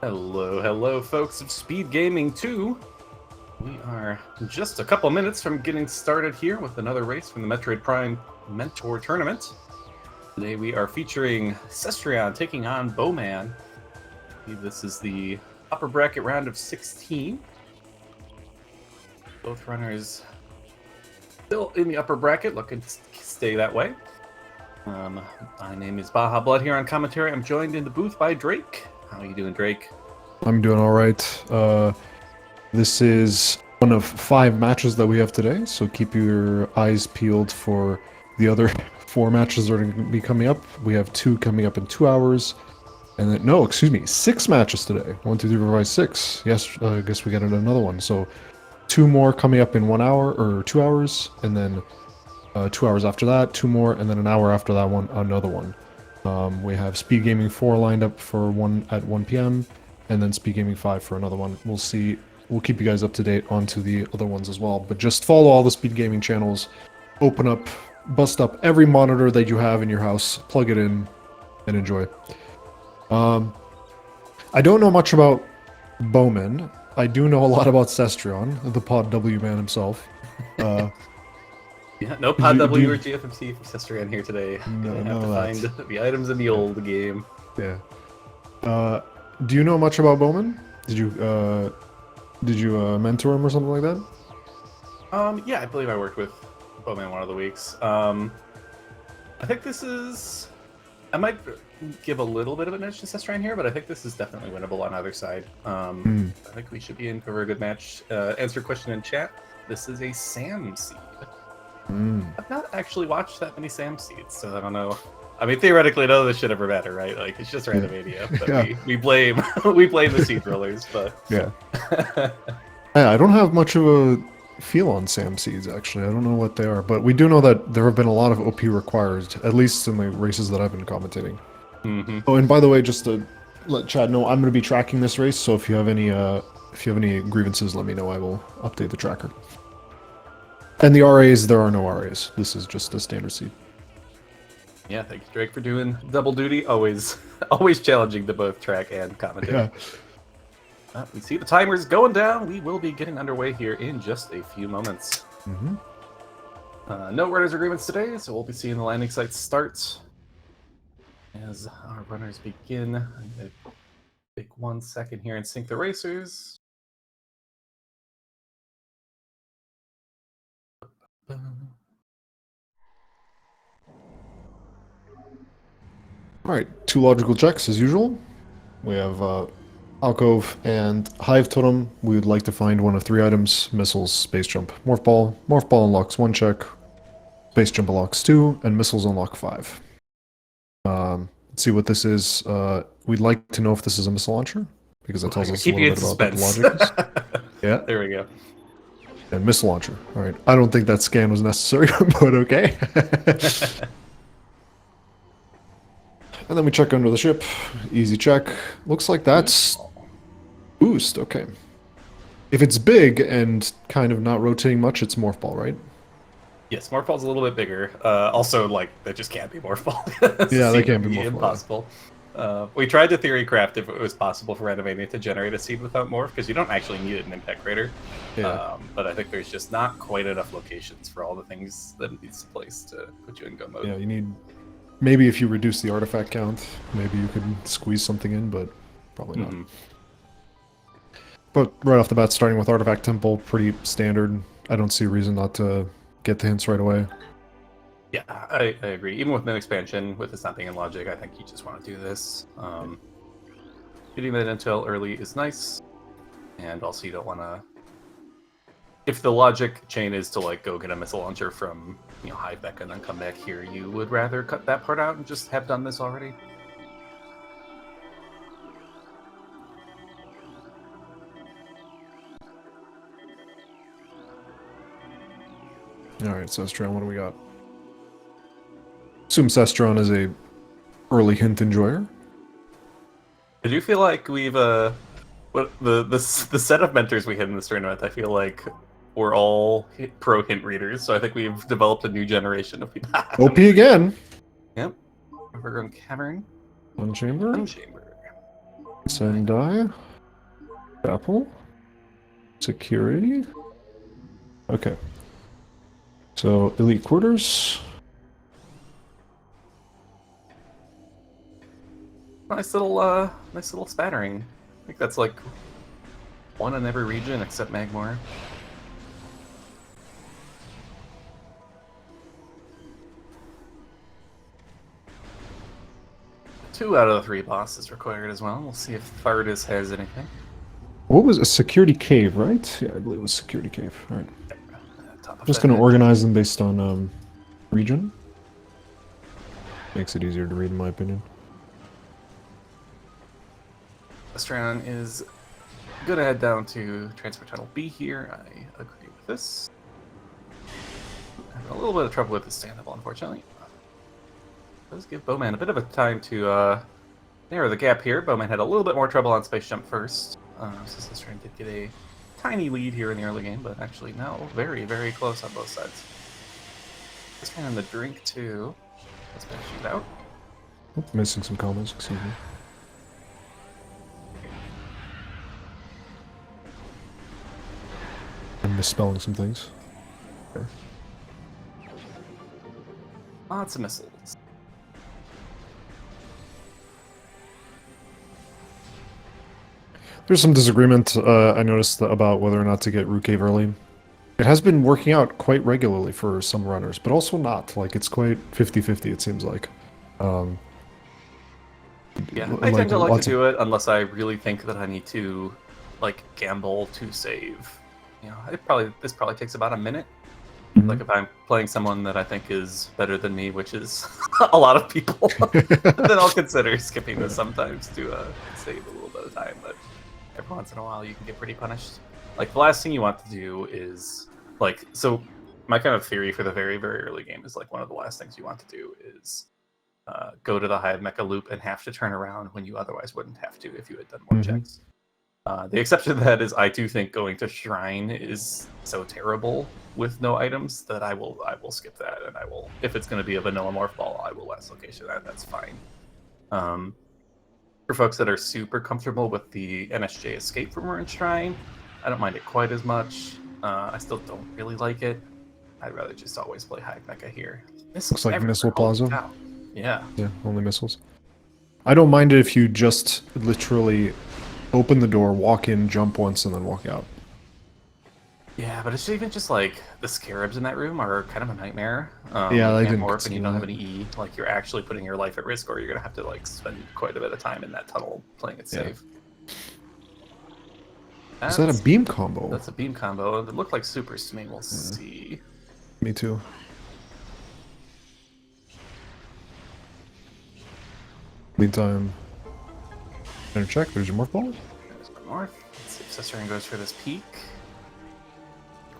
Hello, folks of Speed Gaming 2. We are just a couple minutes from getting started here with another race from the Metroid Prime Mentor Tournament. Today we are featuring Cestrion taking on BowMan. This is the upper bracket round of 16. Both runners still in the upper bracket, looking to stay that way. My name is Baja Blood here on commentary. I'm joined in the booth by Drake. How are you doing, Drake? I'm doing all right. This is one of 5 matches that we have today, so keep your eyes peeled for the other 4 matches that are going to be coming up. We have 2 coming up in 2 hours, and then, no, excuse me, 6 matches today. 1, 2, 3, 4, 5, 6. Yes, I guess we got another one. So 2 more coming up in 1 hour, or 2 hours, and then 2 hours after that, 2 more, and then an hour after that one, another one. We have Speed Gaming 4 lined up for 1 at 1 p.m., and then Speed Gaming 5 for another one. We'll see. We'll keep you guys up to date onto the other ones as well. But just follow all the Speed Gaming channels. Open up, bust up every monitor that you have in your house, plug it in, and enjoy. I don't know much about BowMan. I do know a lot about Cestrion, the Pod W man himself. Yeah, no Pod W or GFMC for Cestrion here today. No, have to find the items in the old game. Yeah. Do you know much about BowMan? Did you mentor him or something like that? Yeah, I believe I worked with BowMan one of the weeks. I think this is... I might give a little bit of an edge to Cestrion here, but I think this is definitely winnable on either side. I think we should be in for a good match. Answer a question in chat. This is a Sam seed. I've not actually watched that many Sam seeds, so I don't know. I mean, theoretically, none of this should ever matter, right? Like, it's just Randomizer, but Yeah. we blame the seed rollers. But Yeah. Yeah, I don't have much of a feel on Sam seeds, actually. I don't know what they are, but we do know that there have been a lot of OP required, at least in the races that I've been commentating. Oh, and by the way, just to let Chad know, I'm going to be tracking this race, so if you have any grievances, let me know. I will update the tracker. And the RAs, there are no RAs. This is just a standard seed. Yeah, thank you, Drake, for doing double duty. Always challenging to both track and commentate. Yeah. We see the timers going down. We will be getting underway here in just a few moments. No runners agreements today, so we'll be seeing the landing site start as our runners begin. I'm gonna take 1 second here and sync the racers. Alright, 2 logical checks as usual. We have Alcove and Hive Totem. We would like to find one of 3 items: missiles, space jump, morph ball. Morph ball unlocks 1 check, space jump unlocks 2, and missiles unlock 5. Let's see what this is. We'd like to know if this is a missile launcher, because that tells us a Keep you little in bit about what the suspense. logic is. Yeah, There we go. and missile launcher. Alright, I don't think that scan was necessary, but okay. And then we check under the ship. Easy check. Looks like that's boost. Okay. If it's big and kind of not rotating much, it's morph ball, right? Yes, morph ball's a little bit bigger. Also, like, that just can't be morph ball. Yeah, they can't be morph ball. Impossible. We tried to theory craft if it was possible for Randomizer to generate a seed without morph, because you don't actually need it in Impact Crater. Yeah. But I think there's just not quite enough locations for all the things that it needs to place to put you in go mode. Yeah, you need... Maybe if you reduce the artifact count, maybe you could squeeze something in, but probably not. But right off the bat, starting with Artifact Temple, pretty standard. I don't see a reason not to get the hints right away. Yeah, I agree. Even with Min Expansion, with this not being in Logic, I think you just want to do this. Getting that intel early is nice, and also you don't want to... If the logic chain is to, like, go get a missile launcher from, you know, Hive back and then come back here, you would rather cut that part out and just have done this already. Alright, Cestrion, what do we got? Assume Cestrion is a early hint enjoyer. I do feel like we've, the set of mentors we had in this tournament, I feel like we're all pro hint readers, so I think we've developed a new generation of people. OP again! Yep. Overgrown Cavern. One chamber? One chamber. Sendai. Apple. Security. Okay. So, elite quarters. Nice little spattering. I think that's like one in every region except Magmore. 2 out of the 3 bosses required as well. We'll see if Thardis has anything. What was a security cave, right? Yeah, I believe it was security cave. All right. Top of Just that going to edge. organize them based on region. Makes it easier to read, in my opinion. Cestrion is gonna head down to Transport Tunnel B here. I agree with this. Having a little bit of trouble with the stand-up, unfortunately. Does give BowMan a bit of a time to narrow the gap here. BowMan had a little bit more trouble on Space Jump first. So Cestrion did get a tiny lead here in the early game, but actually now very, very close on both sides. Cestrion in the drink too. Let's finish it out. Oh, missing some comments, excuse me. I'm misspelling some things. Okay. Lots of missiles. There's some disagreement, I noticed, about whether or not to get Root Cave early. It has been working out quite regularly for some runners, but also not. Like, it's quite 50-50, it seems like. Yeah, I tend to like to do it unless I really think that I need to, like, gamble to save. You know, this probably takes about a minute. Mhm. Like if I'm playing someone that I think is better than me, which is a lot of people, then I'll consider skipping this sometimes to save a little bit of time. But every once in a while, you can get pretty punished. Like the last thing you want to do is like so. My kind of theory for the very very early game is like one of the last things you want to do is go to the Hive Mecha loop and have to turn around when you otherwise wouldn't have to if you had done more checks. The exception to that is I do think going to Shrine is so terrible with no items that I will skip that, and I will, if it's going to be a vanilla morph ball, I will last location. That's fine. For folks that are super comfortable with the NSJ escape from Ruined Shrine, I don't mind it quite as much. I still don't really like it. I'd rather just always play Hive Mecha here. Looks like Missile Holy Plaza. cow. Yeah. Yeah, only missiles. I don't mind it if you just literally open the door, walk in, jump once, and then walk out. Yeah, but it's even just like the scarabs in that room are kind of a nightmare. Yeah, I you can't didn't morph and you don't have consider any E. Like you're actually putting your life at risk, or you're gonna have to like spend quite a bit of time in that tunnel playing it safe. Is that a beam combo? That's a beam combo. It looked like super to me. We'll see. Me too. Meantime, gonna check. There's your morph ball. There's my morph. Let's see if Cestrion goes for this peak.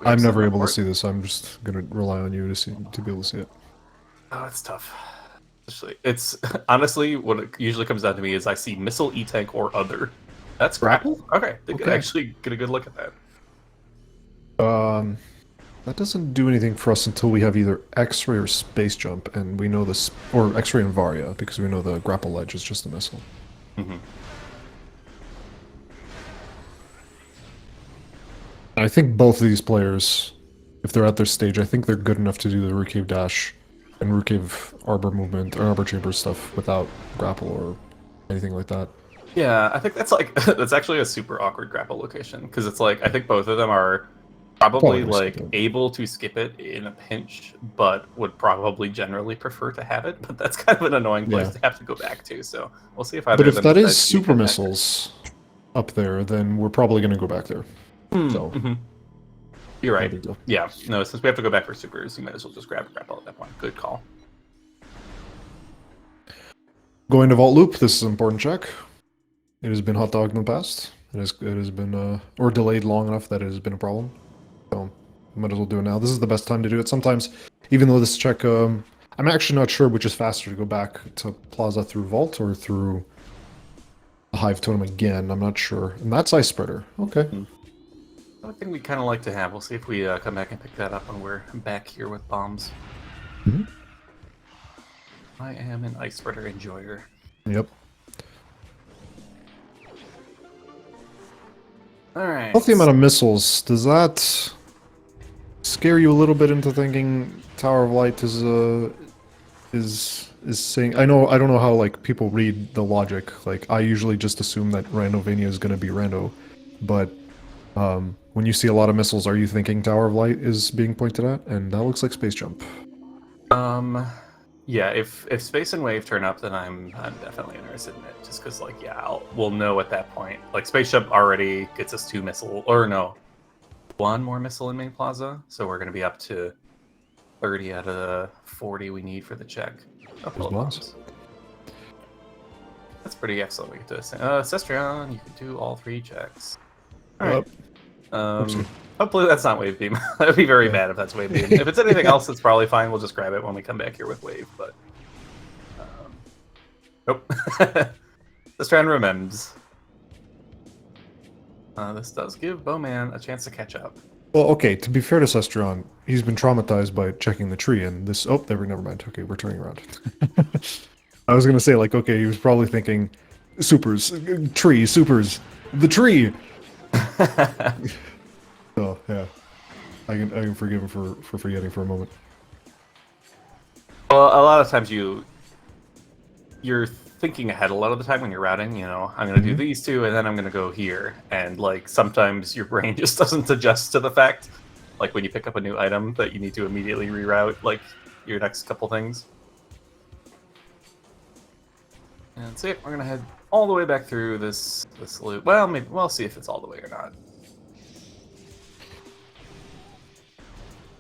I'm never able to see this. I'm just gonna rely on you to be able to see it. Oh, it's tough. It's honestly what it usually comes down to me is I see missile, E-tank, or other. That's grapple. Okay, they could actually get a good look at that. That doesn't do anything for us until we have either X-ray or space jump, and we know this, or X-ray and Varia, because we know the grapple ledge is just a missile. I think both of these players, if they're at their stage, I think they're good enough to do the Root Cave dash and Root Cave arbor movement or arbor chamber stuff without grapple or anything like that. Yeah, I think that's like that's actually a super awkward grapple location because it's like I think both of them are probably like able to skip it in a pinch, but would probably generally prefer to have it. But that's kind of an annoying place to have to go back to. So we'll see if either. But if that is super missiles up there, then we're probably going to go back there. So you're right. Yeah, no, since we have to go back for supers, you might as well just grab a grapple at that point. Good call. Going to Vault Loop, this is an important check. It has been hot dogged in the past. It has been, or delayed long enough that it has been a problem. So, might as well do it now. This is the best time to do it. Sometimes, even though this check, I'm actually not sure which is faster to go back to Plaza through Vault or through the Hive Totem again. I'm not sure. And that's Ice Spreader. Okay. Another thing we kind of like to have. We'll see if we come back and pick that up when we're back here with bombs. I am an Ice Spreader enjoyer. Yep. All right. Healthy amount of missiles. Does that scare you a little bit into thinking Tower of Light is saying? I don't know how like people read the logic. Like I usually just assume that Randovania is going to be Rando, but when you see a lot of missiles, are you thinking Tower of Light is being pointed at? And that looks like Space Jump. Yeah, if Space and Wave turn up, then I'm definitely interested in it. Just because, like, yeah, we'll know at that point. Like, Spaceship already gets us 2 missile, or no, 1 more missile in Main Plaza, so we're gonna be up to 30 out of the 40 we need for the check. Oh, Those bombs. bombs. That's pretty excellent. We get to Cestrion. You can do all 3 checks. All right. Hopefully that's not Wave Beam. That would be very bad if that's Wave Beam. If it's anything else, it's probably fine. We'll just grab it when we come back here with Wave. But nope. This round remembers. This does give BowMan a chance to catch up. Well, okay. To be fair to Cestrion, he's been traumatized by checking the tree, and this. Oh, never mind. Okay, we're turning around. I was gonna say like, okay, he was probably thinking, supers, tree, supers, the tree. Oh yeah, I can forgive him for forgetting for a moment. Well, a lot of times you're thinking ahead a lot of the time when you're routing. You know, I'm gonna do these 2, and then I'm gonna go here, and like sometimes your brain just doesn't adjust to the fact, like when you pick up a new item, that you need to immediately reroute like your next couple things. And that's it. We're gonna head all the way back through this loop. Well, maybe we'll see if it's all the way or not.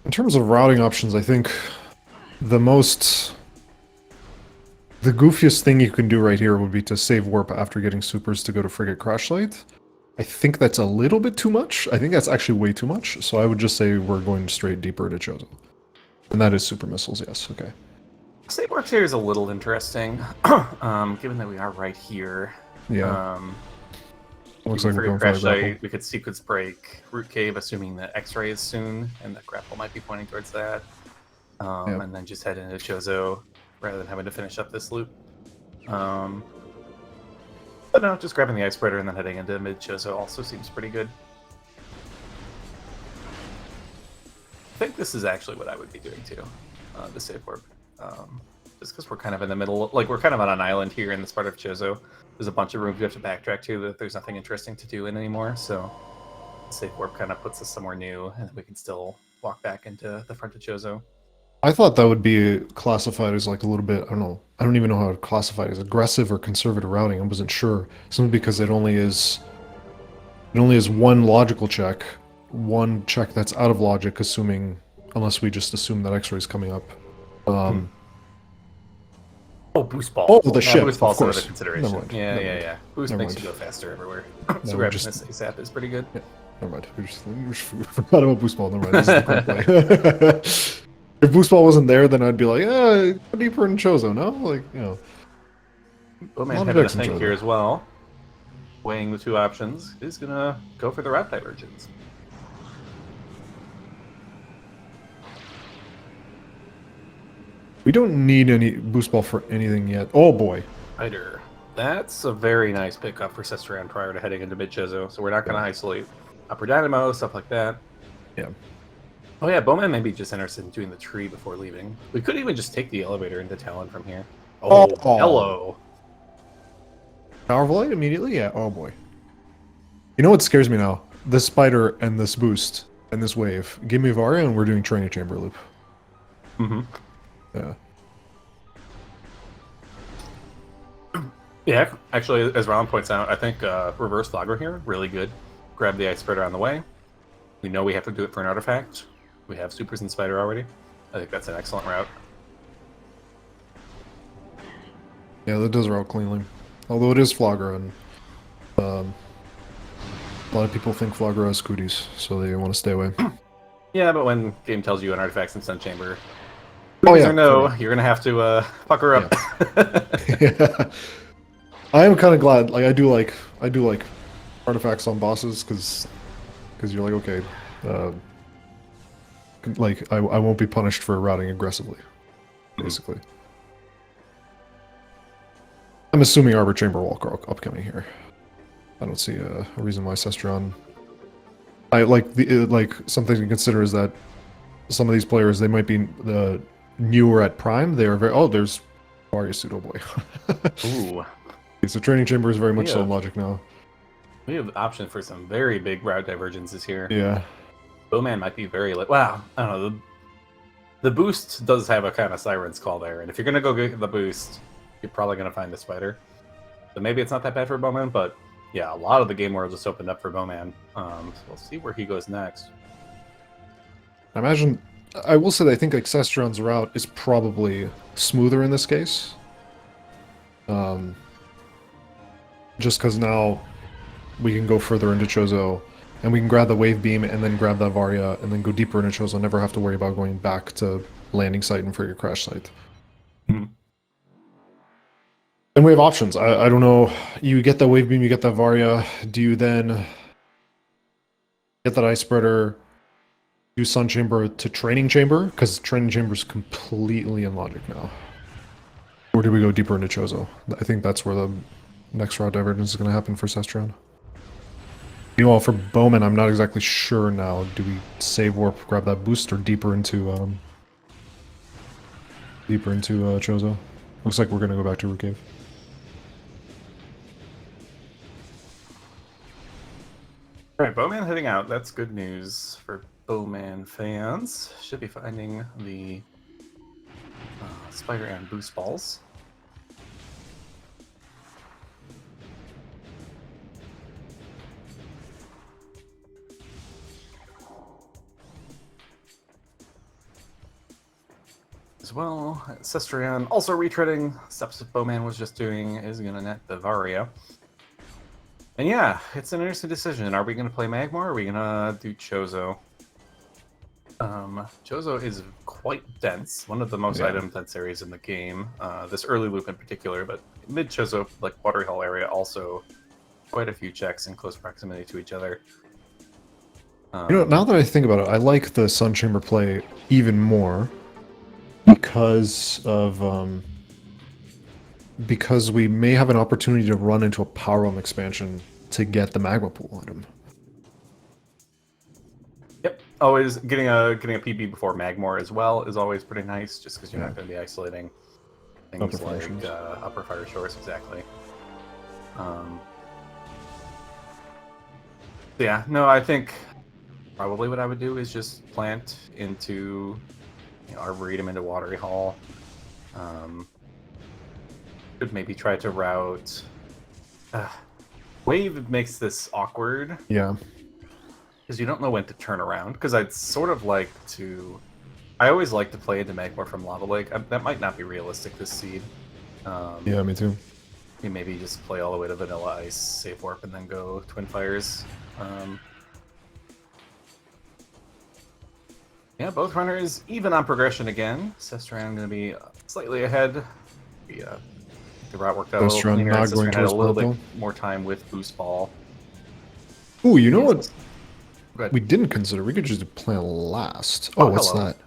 In terms of routing options, I think the goofiest thing you can do right here would be to save warp after getting supers to go to Frigate Crashlight. I think that's a little bit too much. I think that's actually way too much. So I would just say we're going straight deeper to Chozo. And that is super missiles, yes. Okay. Save works here is a little interesting, given that we are right here. Yeah. Looks like we're going crash for the grapple. site. We could sequence break Root Cave, assuming that X-ray is soon, and that grapple might be pointing towards that. And then just head into Chozo rather than having to finish up this loop. But no, just grabbing the Ice Spreader and then heading into mid Chozo also seems pretty good. I think this is actually what I would be doing too, the save warp. Just because we're kind of in the middle, like we're kind of on an island here in this part of Chozo. There's a bunch of rooms we have to backtrack to that there's nothing interesting to do in anymore, so the safe warp kind of puts us somewhere new, and we can still walk back into the front of Chozo. I thought that would be classified as like a little bit, I don't know, I don't even know how to classify it as aggressive or conservative routing. I wasn't sure. Simply because it only is one logical check, one check that's out of logic, unless we just assume that X-ray is coming up. Oh, boost ball. Oh, the ship, Boost ball's of course. another consideration. Never mind. Yeah. Boost Never makes mind. you go faster everywhere. No, So grabbing this ASAP is pretty good. Yeah, never mind. We just forgot about boost ball. Never mind. This is the correct play. If boost ball wasn't there, then I'd be like, go deeper in Chozo, no? Like, you know. BowMan Lot of having a decks in think Chozo. here as well. Weighing the 2 options, is gonna go for the route divergence. We don't need any boost ball for anything yet. Oh boy. Spider. That's a very nice pickup for Cestrion prior to heading into mid Chozo, so we're not going to isolate Upper Dynamo, stuff like that. Yeah. Oh yeah, BowMan may be just interested in doing the tree before leaving. We could even just take the elevator into Talon from here. Oh, hello. Power of Light immediately? Yeah. Oh boy. You know what scares me now? This spider and this boost and this wave. Give me Varia and we're doing Trainer Chamber loop. Yeah. Yeah, actually, as Ron points out, I think reverse Flagger here, really good. Grab the Ice Spreader on the way. We know we have to do it for an artifact. We have Supers and Spider already. I think that's an excellent route. Yeah, that does route cleanly. Although it is Flogger, and a lot of people think Flogger has cooties, so they want to stay away. Yeah, but when game tells you an artifact's in Sun Chamber, Oh yeah, or no, you're gonna have to pucker up. Yeah. I am kind of glad. Like I do like artifacts on bosses because you're like, okay, like I won't be punished for routing aggressively, basically. I'm assuming Arbor Chamber Walk are upcoming here. I don't see a reason why Cestrion I like the like something to consider is that some of these players, they might be the newer at Prime. They are very there's Varia Pseudo Boy. Ooh, So Training Chamber is very we much so in have Logic now. we have options for some very big route divergences here. Yeah. BowMan might be very wow. I don't know. The boost does have a kind of siren's call there, and if you're gonna go get the boost, you're probably gonna find the spider. So maybe it's not that bad for BowMan, but yeah, a lot of the game world just opened up for BowMan. So we'll see where he goes next. I imagine I will say that I think like Cestrion's route is probably smoother in this case. Just because now we can go further into Chozo, and we can grab the Wave Beam and then grab that Varia, and then go deeper into Chozo, never have to worry about going back to landing site and for your crash site. Mhm. And we have options. I don't know. You get that Wave Beam, you get that Varia. Do you then get that Ice Spreader, do Sun Chamber to Training Chamber? Because Training Chamber is completely in Logic now. Or do we go deeper into Chozo? I think that's where the next route divergence is going to happen for Cestrion. Meanwhile, for BowMan, I'm not exactly sure now. Do we save warp, grab that boost, or deeper into Chozo? Looks like we're going to go back to Root Cave. All right, BowMan heading out. That's good news for BowMan fans. Should be finding the spider and boost balls. As well, Cestrion also retreading steps that BowMan was just doing is going to net the Varia. And yeah, it's an interesting decision. Are we going to play Magmar or are we going to do Chozo? Chozo is quite dense, one of the most item dense areas in the game. This early loop in particular, but mid Chozo, like Watery Hall area, also quite a few checks in close proximity to each other. You know, now that I think about it, I like the Sun Chamber play even more because we may have an opportunity to run into a Power Realm expansion to get the Magma Pool item. Yep, always getting a PB before Magmor as well is always pretty nice, just because you're not going to be isolating things Upper Fire Shores. Upper Fire Shores, exactly. Yeah, no, I think probably what I would do is just plant into Arboretum into Watery Hall. Could maybe try to route. Wave makes this awkward. Yeah. Because you don't know when to turn around. Because I'd sort of like to. I always like to play into Magmor from Lava Lake. That might not be realistic this seed. Yeah, me too. You maybe just play all the way to Vanilla Ice, Safe Warp, and then go Twin Fires. Yeah, both runners even on progression again. Cestrion going to be slightly ahead. The route worked out a little Cestrion cleaner. not Cestrion going had a towards little bit purple. more time with Boost Ball. Ooh, you know what Go ahead. we didn't consider? We could just do plant last. Oh, What's hello. that? Is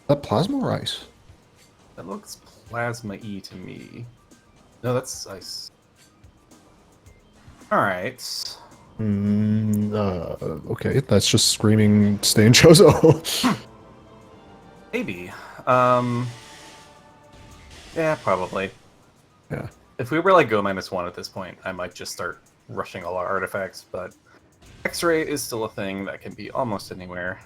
that Plasma or Ice? That looks Plasma-y to me. No, that's Ice. Alright. Okay, that's just screaming stay in Chozo. Maybe. Yeah, probably. Yeah. If we were like go -1 at this point, I might just start rushing all our artifacts, but X-ray is still a thing that can be almost anywhere.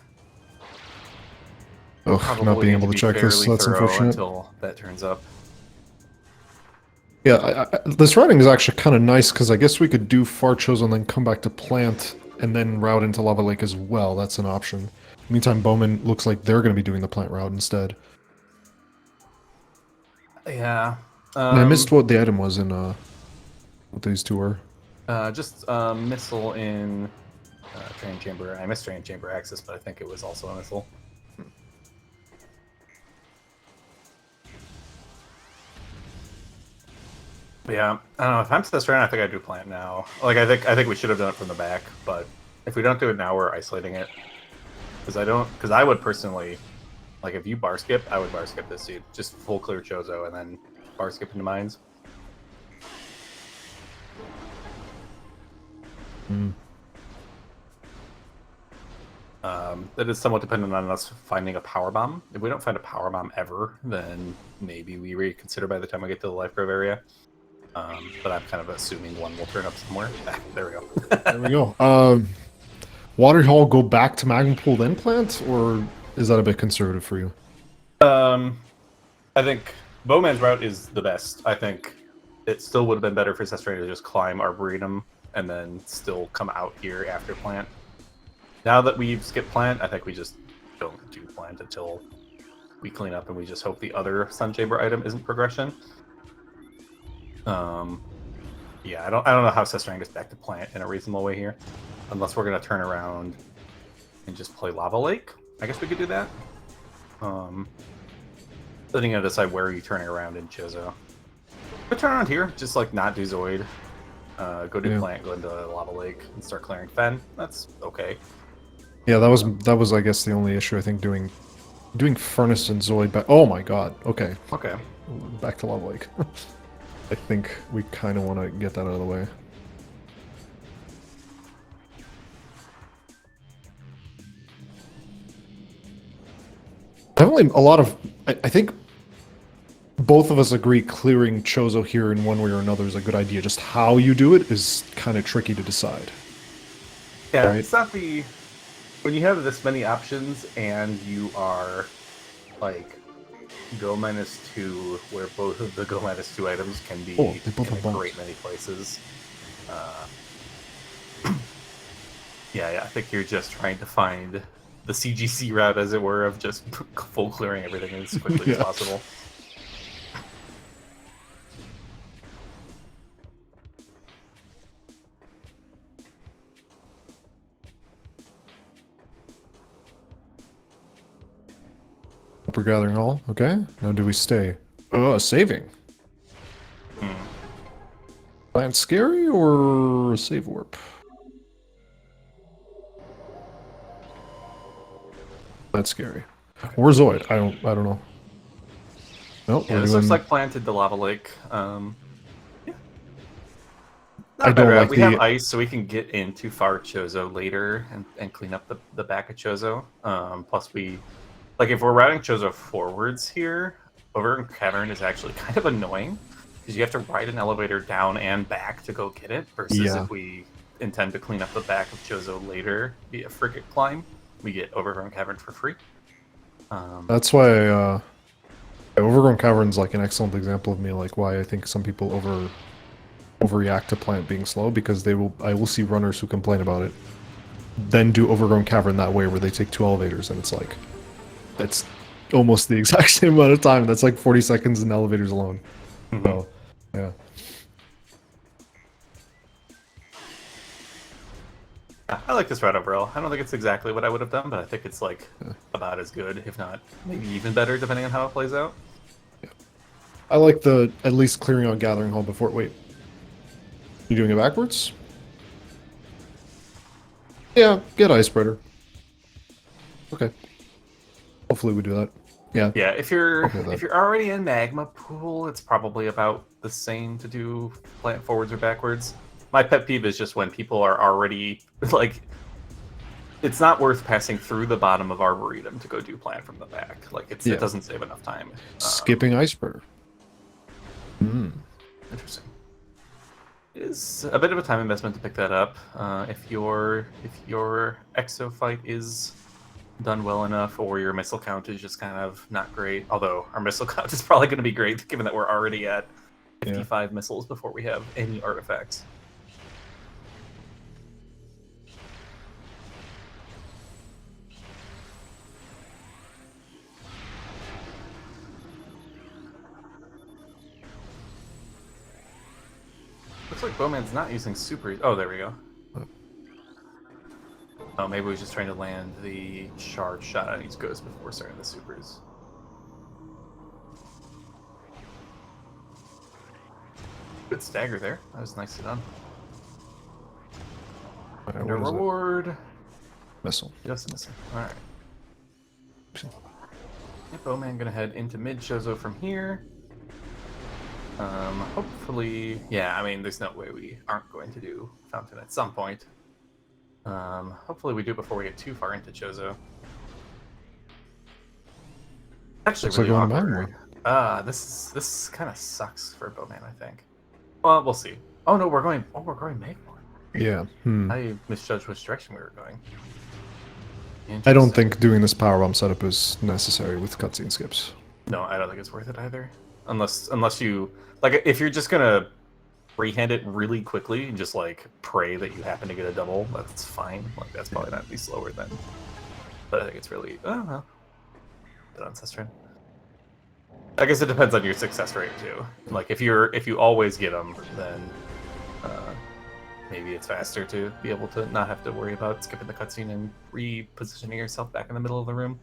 Ugh, Probably not being need able to check this, fairly that's thorough unfortunate. until that turns up. Yeah, this routing is actually kind of nice because I guess we could do Far Chozo and then come back to plant and then route into Lava Lake as well. That's an option. Meantime, BowMan looks like they're going to be doing the plant route instead. Yeah. And I missed what the item was in what these two were. Just missile in Train Chamber. I missed Train Chamber access, but I think it was also a missile. But yeah, I don't know. If I'm Cestrion, I think I do plant now. Like I think we should have done it from the back, but if we don't do it now, we're isolating it. Because I would personally, like if you bar skip, I would bar skip this seed. Just full clear Chozo and then bar skip into mines. That is somewhat dependent on us finding a power bomb. If we don't find a power bomb ever, then maybe we reconsider by the time we get to the life grove area. But I'm kind of assuming one will turn up somewhere. Ah, there we go. There we go. Water Hall go back to Magma Pool then plant, or is that a bit conservative for you? I think BowMan's route is the best. I think it still would have been better for Cestrion to just climb Arboretum and then still come out here after plant. Now that we've skipped plant, I think we just don't do plant until we clean up, and we just hope the other Sun Chamber item isn't progression. Yeah, I don't know how Cestrion gets back to plant in a reasonable way here, unless we're gonna turn around and just play Lava Lake. I guess we could do that. Then you gotta decide where you're turning around in Chozo. But turn around here, just like not do Zoid. Go do plant, go into Lava Lake, and start clearing Fen. That's okay. Yeah, that was I guess the only issue. I think doing Furnace and Zoid back. Oh my god. Okay. Okay. Back to Lava Lake. I think we kind of want to get that out of the way. Definitely a lot of... I think both of us agree clearing Chozo here in one way or another is a good idea. Just how you do it is kind of tricky to decide. Yeah, right? It's not the... When you have this many options and you are, like, go -2, where both of the go -2 items can be they both in have a bombs. great many places. Yeah, I think you're just trying to find the CGC route, as it were, of just full clearing everything as quickly as possible. Upper Gathering Hall. Okay. Now do we stay? Saving. Plant scary or save warp? That's scary. Or Zoid. I don't know. Nope. Yeah, this looks like planted the Lava Lake. Yeah. I don't like we have ice, so we can get into Far Chozo later and clean up the back of Chozo. Plus we... Like, if we're routing Chozo forwards here, over in Cavern is actually kind of annoying, because you have to ride an elevator down and back to go get it, versus if we intend to clean up the back of Chozo later via Frigate Climb, we get Overgrown Cavern for free. That's why Overgrown Cavern's like an excellent example of me, like why I think some people overreact to plant being slow, because I will see runners who complain about it, then do Overgrown Cavern that way, where they take 2 elevators, and it's like... That's almost the exact same amount of time. That's like 40 seconds in elevators alone. So, yeah. I like this route overall. I don't think it's exactly what I would have done, but I think it's like about as good, if not maybe even better, depending on how it plays out. Yeah. I like the at least clearing out Gathering Hall before... Wait. You doing it backwards? Yeah, get Ice Spreader. Okay. Hopefully we do that. Yeah. Yeah, if you're already in Magma Pool, it's probably about the same to do plant forwards or backwards. My pet peeve is just when people are already like, it's not worth passing through the bottom of Arboretum to go do plant from the back. Like it doesn't save enough time. Skipping Ice Spreader. Interesting. It is a bit of a time investment to pick that up. If your exo fight is done well enough, or your missile count is just kind of not great. Although our missile count is probably going to be great, given that we're already at 55 missiles before we have any artifacts. Looks like BowMan's not using super... Oh, there we go. Oh, maybe we was just trying to land the shard shot on each ghost before starting the supers. Good stagger there. That was nicely done. Right, No reward. Missile. Just a missile. Alright. Yep, BowMan gonna head into mid Chozo from here. Hopefully... Yeah, I mean, there's no way we aren't going to do Fountain at some point. Hopefully we do it before we get too far into Chozo. Actually, Looks really like we're on awkward. Magmor. This kind of sucks for BowMan, I think. Well, we'll see. Oh no, we're going Magmor. Yeah. I misjudged which direction we were going. I don't think doing this power bomb setup is necessary with cutscene skips. No, I don't think it's worth it either. Unless you like, if you're just gonna freehand it really quickly and just like pray that you happen to get a double, that's fine. Like that's probably not be slower than. But I think it's really well. Bit on Cestrion. I guess it depends on your success rate too. Like if you always get them, then maybe it's faster to be able to not have to worry about skipping the cutscene and repositioning yourself back in the middle of the room.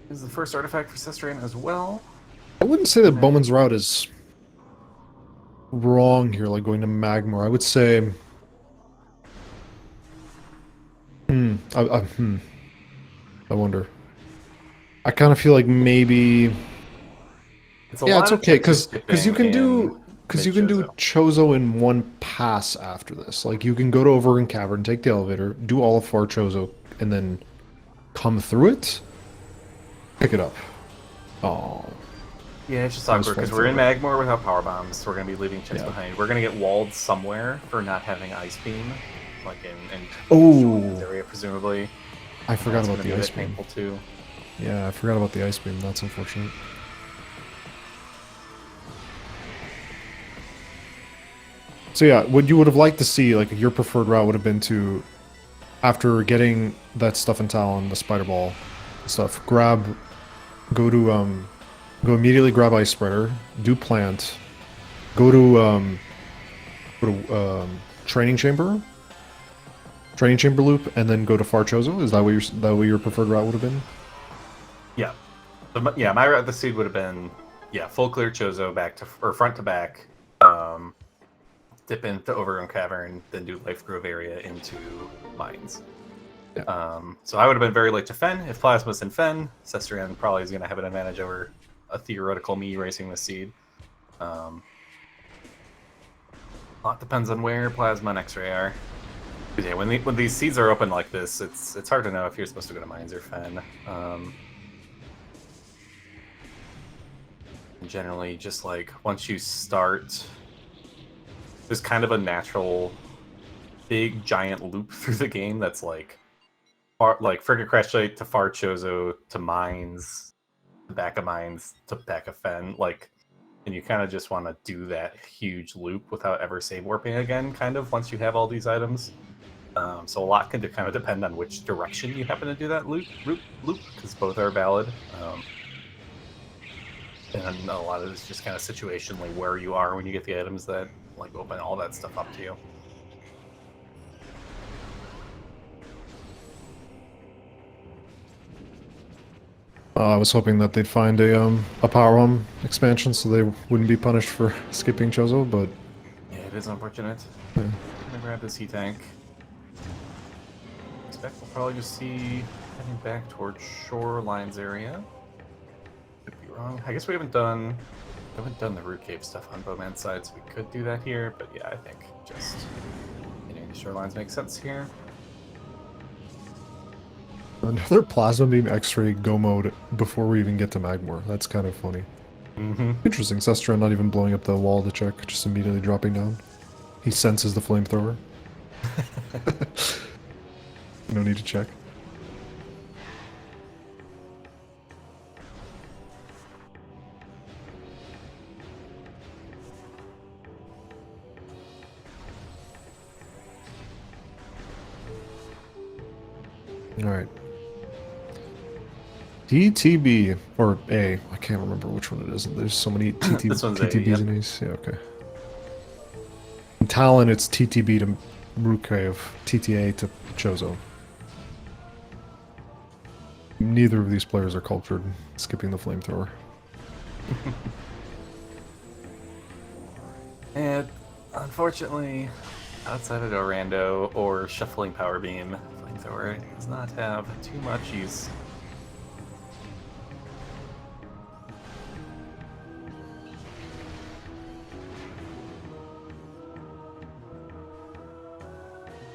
This is the first artifact for Cestrion as well. I wouldn't say that BowMan's route is wrong here, like going to Magmor. I would say... I wonder. I kind of feel like maybe... It's okay, because you can do... Because you can do Chozo in one pass after this. Like, you can go to Overgrown Cavern, take the elevator, do all of Far Chozo, and then come through it, pick it up. Oh. Yeah, it's just awkward because we're in Magmor without power bombs. So we're going to be leaving chests behind. We're going to get walled somewhere for not having Ice Beam. Like in area, presumably. I forgot about the Ice Beam. Painful too. Yeah, I forgot about the Ice Beam. That's unfortunate. So yeah, what you would have liked to see, like your preferred route would have been to, after getting that stuff in Talon, the Spider Ball stuff, go immediately grab Ice Spreader, do Plant, go to Training Chamber Loop, and then go to Far Chozo. Is that what your preferred route would have been? Yeah, yeah. My route this seed would have been full clear Chozo front to back. Dip into Overgrown Cavern, then do Life Grove area into Mines. Yeah. So I would have been very late to Fen. If Plasma's in Fen, Cestrion probably is going to have an advantage over a theoretical me racing the seed. A lot depends on where Plasma and X-Ray are. But yeah, when these seeds are open like this, it's hard to know if you're supposed to go to Mines or Fen. Generally, just like once you start, there's kind of a natural big giant loop through the game that's like Frigate Crash Site to Far Chozo to Mines, to back of Mines to back of Fen, and you kind of just want to do that huge loop without ever save warping again, kind of, once you have all these items. So a lot can kind of depend on which direction you happen to do that loop, because both are valid. And a lot of it's just kind of situationally where you are when you get the items that open all that stuff up to you. I was hoping that they'd find a power bomb expansion so they wouldn't be punished for skipping Chozo, but yeah, it is unfortunate. Yeah. I'm gonna grab this heat-tank. I expect we'll probably just see heading back towards Shorelines area. Could be wrong. I guess we haven't done the root cave stuff on BowMan's side, so we could do that here. But yeah, I think just hitting the Shorelines makes sense here. Another Plasma Beam X-Ray go mode before we even get to Magmor. That's kind of funny. Interesting. Cestrion not even blowing up the wall to check, just immediately dropping down. He senses the flamethrower. No need to check. Alright. TTB, or A, I can't remember which one it is. There's so many TTBs and A's. Yeah, okay. In Talon, it's TTB to Root Cave, TTA to Chozo. Neither of these players are cultured, skipping the flamethrower. And unfortunately, outside of Dorando or Shuffling Power Beam, flamethrower does not have too much use.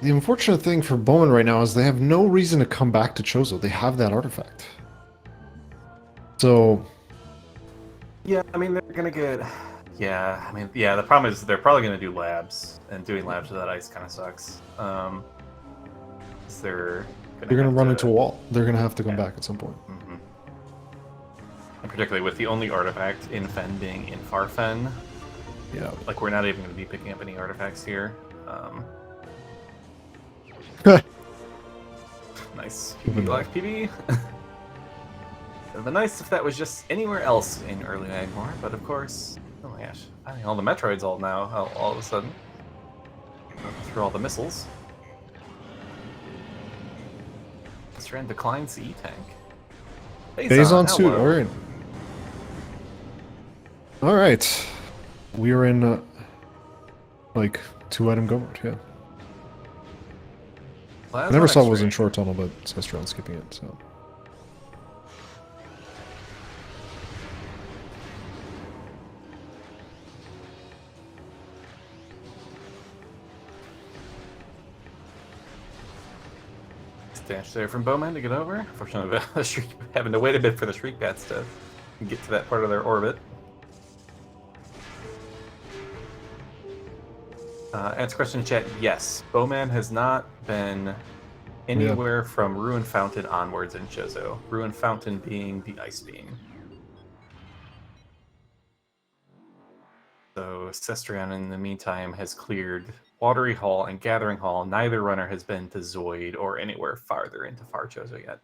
The unfortunate thing for BowMan right now is they have no reason to come back to Chozo. They have that artifact. So... Yeah, I mean, they're gonna get... Yeah, I mean, yeah, the problem is they're probably gonna do labs, and doing labs without ice kind of sucks. They're gonna run into a wall. They're gonna have to come back at some point. Mm-hmm. And particularly with the only artifact in Fen being in Farfen. Yeah. Like, we're not even going to be picking up any artifacts here. Nice. PB Black PB. It would be nice if that was just anywhere else in early Magmore, but of course... Oh my gosh. I think all the Metroids all now, all of a sudden. Through all the missiles. Cestrion declines the E-Tank. Phazon suit, alright. Alright. We are in, like, 2-item go mode, yeah. I never saw it was in short tunnel, but Cestrion skipping it, so... Dash there from BowMan to get over. Unfortunately, the Shriek, having to wait a bit for the Shriek Bats to get to that part of their orbit. Answer question in chat, yes. BowMan has not been anywhere from Ruin Fountain onwards in Chozo. Ruin Fountain being the Ice Beam. So Cestrion, in the meantime, has cleared Watery Hall and Gathering Hall. Neither runner has been to Zoid or anywhere farther into Far Chozo yet.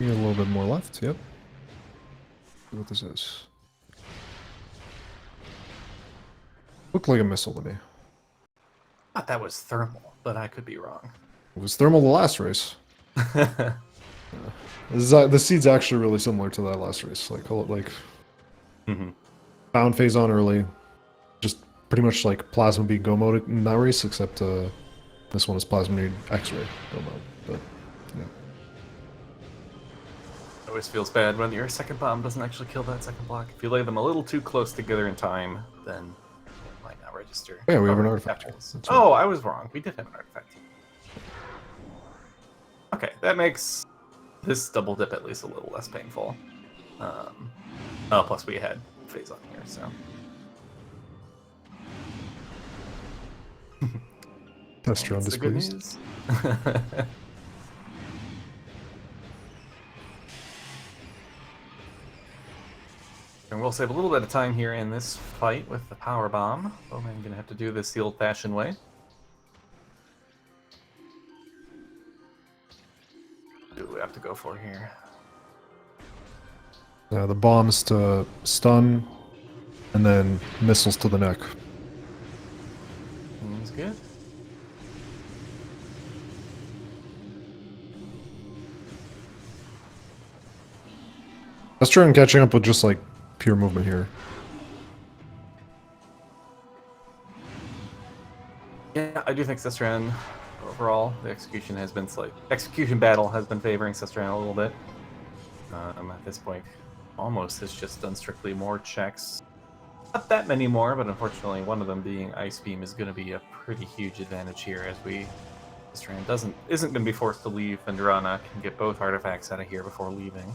A little bit more left, yep. See what this is. Looked like a missile to me. I thought that was thermal, but I could be wrong. It was thermal the last race. Yeah. The seed's actually really similar to that last race. Like found Phazon early. Just pretty much like Plasma beat Go mode in that race, except this one is Plasma beat X-ray Go mode. But yeah. It always feels bad when your second bomb doesn't actually kill that second block. If you lay them a little too close together in time, then it might not register. Yeah, we have an artifact. Oh, I was wrong. We did have an artifact. Okay, that makes this double dip at least a little less painful. Plus we had Phazon here, so. Cestrion displeased. News. And we'll save a little bit of time here in this fight with the power bomb. BowMan gonna have to do this the old-fashioned way. What do we have to go for here? The bombs to stun, and then missiles to the neck. Seems good. Cestrion catching up with just like pure movement here. Yeah, I do think Cestrion, overall, the execution has been execution battle has been favoring Cestrion a little bit. At this point, almost has just done strictly more checks. Not that many more, but unfortunately, one of them being Ice Beam is going to be a pretty huge advantage here, as Cestrion isn't going to be forced to leave, and Durana can get both artifacts out of here before leaving.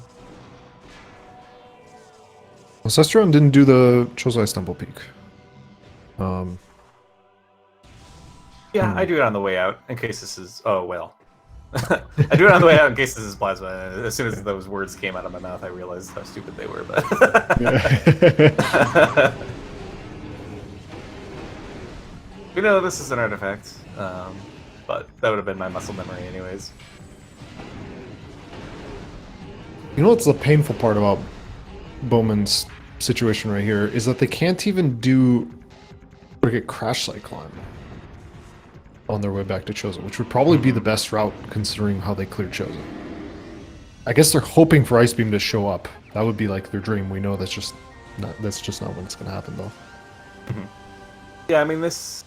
Well, Cestrion didn't do the Chozo Ice Temple Peak. Yeah, I do it on the way out, in case this is... Oh, well. I do it on the way out in case this is Plasma. As soon as those words came out of my mouth, I realized how stupid they were, but... We know this is an artifact, but that would have been my muscle memory anyways. You know what's the painful part about BowMan's situation right here is that they can't even do Crash Cyclone on their way back to Chozo, which would probably be the best route considering how they cleared Chozo. I guess they're hoping for Ice Beam to show up. That would be like their dream. We know that's just not when it's gonna happen though. Yeah, I mean this.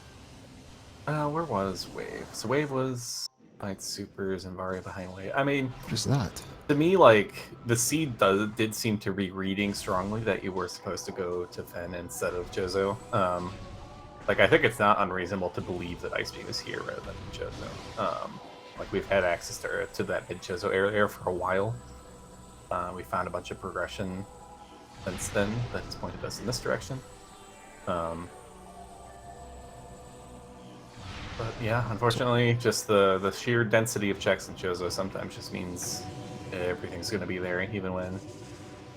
Where was Wave? So Wave was behind Supers and Varia behind Wave. I mean, just that. To me, like the seed did seem to be reading strongly that you were supposed to go to Fen instead of Chozo. Like, I think it's not unreasonable to believe that Ice Beam is here rather than Chozo. Like, we've had access to that mid-Chozo area for a while. We found a bunch of progression since then that has pointed us in this direction. But yeah, unfortunately, just the sheer density of checks in Chozo sometimes just means everything's going to be there, even when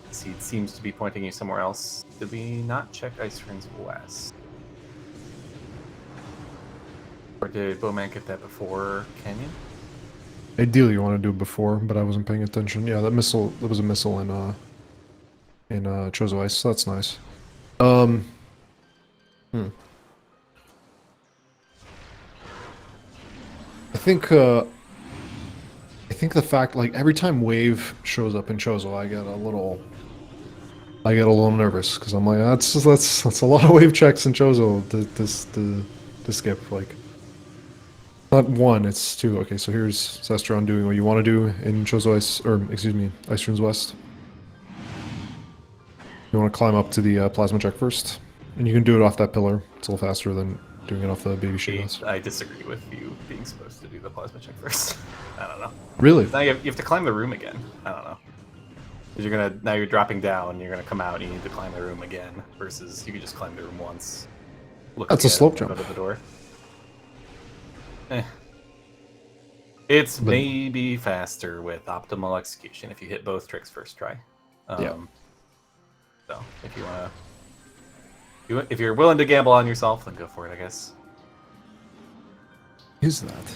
the seed seems to be pointing you somewhere else. Did we not check Ice Ruins West? Or did BowMan get that before Canyon? Ideally, you want to do it before, but I wasn't paying attention. Yeah, that missile. There was a missile in Chozo Ice. So that's nice. Hmm. I think the fact, like, every time Wave shows up in Chozo, I get a little nervous because I'm like, that's a lot of wave checks in Chozo to skip. Like, not one, it's two. Okay, so here's Cestrion doing what you want to do in Chozo Ice, or excuse me, Ice Ruins West. You want to climb up to the plasma check first, and you can do it off that pillar. It's a little faster than doing it off the baby shit. I disagree with you being supposed to do the plasma check first. I don't know. Really? Now you have to climb the room again. I don't know. Because now you're dropping down, you're gonna come out, and you need to climb the room again. Versus you could just climb the room once. That's a slope jump. Go to the door. It's maybe faster with optimal execution if you hit both tricks first try. Yeah. So if you wanna, if you're willing to gamble on yourself, then go for it, I guess. Is that?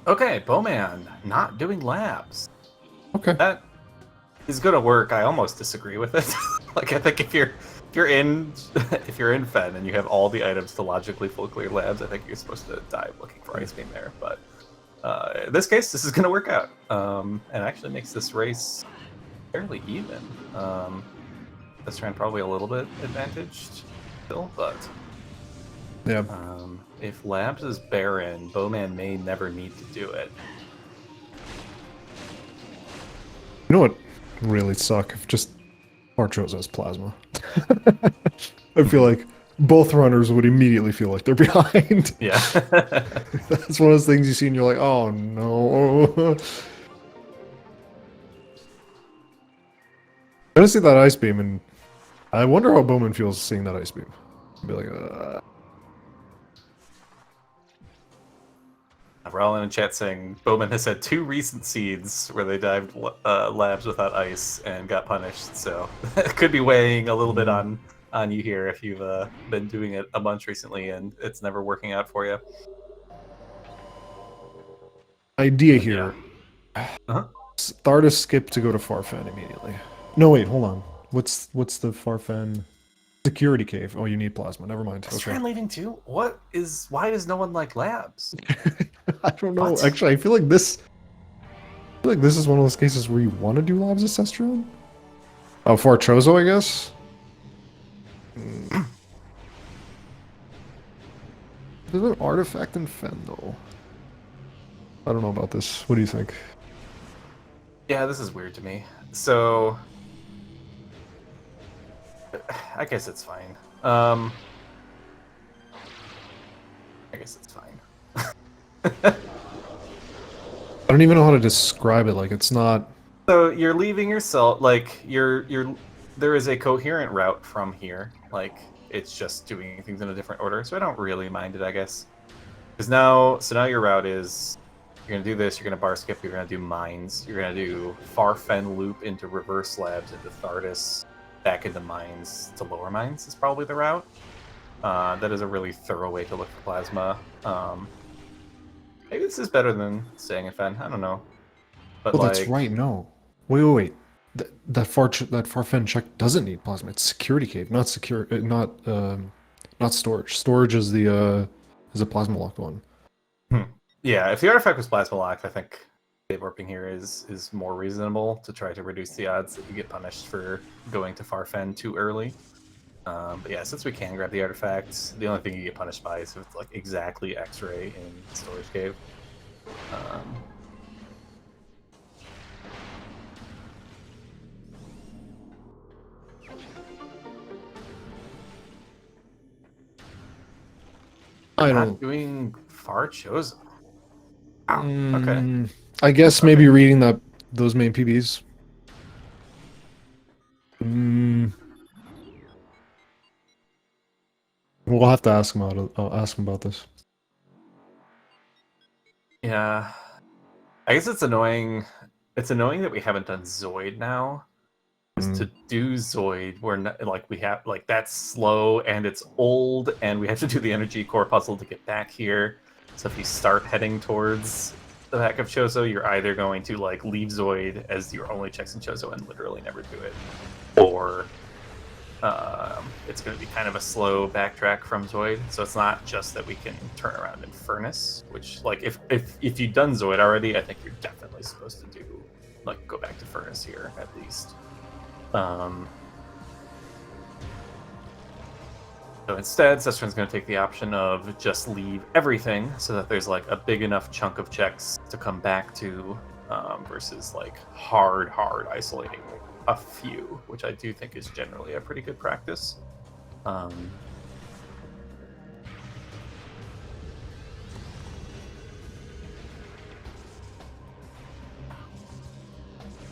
Okay, BowMan not doing labs. Okay. That is gonna work. I almost disagree with it. Like, I think if you're in Fen and you have all the items to logically full clear labs, I think you're supposed to dive looking for Ice Beam there. But in this case, this is gonna work out, and actually makes this race fairly even. Cestrion probably a little bit advantaged still, but Yeah. if labs is barren, BowMan may never need to do it. You know what really suck? If just Chozo has plasma. I feel like both runners would immediately feel like they're behind. Yeah. That's one of those things you see and you're like, oh no. I'm gonna see that Ice Beam, and I wonder how BowMan feels seeing that Ice Beam. I'd be like, We're all in the chat saying BowMan has had 2 recent seeds where they dived labs without ice and got punished, so it could be weighing a little bit on you here if you've been doing it a bunch recently and it's never working out for you. idea here. Yeah. Start a skip to go to Farfen immediately. No, wait, hold on. What's the Farfen security cave? Oh, you need plasma. Never mind. Is Tran leaving too? Why does no one like labs? I don't know. What? Actually, I feel like this is one of those cases where you want to do labs with Cestrion. Oh, for Chozo, I guess. There's an artifact in Fen, though. I don't know about this. What do you think? Yeah, this is weird to me. So, I guess it's fine. I guess it's fine. I don't even know how to describe it. Like, it's not. So you're leaving yourself, like, there is a coherent route from here. Like, it's just doing things in a different order, so I don't really mind it, I guess. Because now your route is, you're going to do this, you're going to bar skip, you're going to do mines, you're going to do Farfen loop into reverse labs, into Thardis, back into mines, to lower mines is probably the route. That is a really thorough way to look for plasma. Maybe this is better than staying in Fen, I don't know. But Oh, that's right, no. Wait. That Farfen check doesn't need plasma. It's security cave, not storage. Storage is the plasma locked one. Yeah, if the artifact was plasma locked, I think save warping here is more reasonable to try to reduce the odds that you get punished for going to Farfen too early. But yeah, since we can grab the artifacts, the only thing you get punished by is if it's like exactly X-ray in the storage cave. I not don't. doing far chosen. Wow. Okay. I guess maybe reading those main PBs. We'll have to ask him about. I'll ask him about this. Yeah. I guess it's annoying. It's annoying that we haven't done Zoid now. Because to do Zoid, we're not like we have like that's slow and it's old, and we have to do the energy core puzzle to get back here. So if you start heading towards the back of Chozo, you're either going to like leave Zoid as your only checks in Chozo and literally never do it, or it's going to be kind of a slow backtrack from Zoid. So it's not just that we can turn around in Furnace, which like if you've done Zoid already, I think you're definitely supposed to do like go back to Furnace here at least. So instead, Cestrion's going to take the option of just leave everything so that there's like a big enough chunk of checks to come back to, versus like hard isolating a few, which I do think is generally a pretty good practice.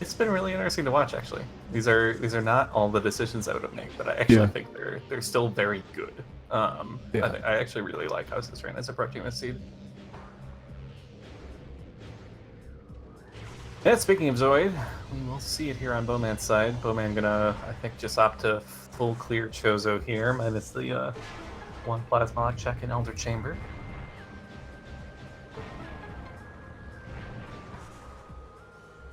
It's been really interesting to watch, actually. These are not all the decisions I would have made, but I actually think they're still very good. I actually really like how Cestrion is approaching this seed. And speaking of Zoid, we will see it here on BowMan's side. BowMan gonna, I think, just opt to full clear Chozo here, minus the one Plasmog check in Elder Chamber.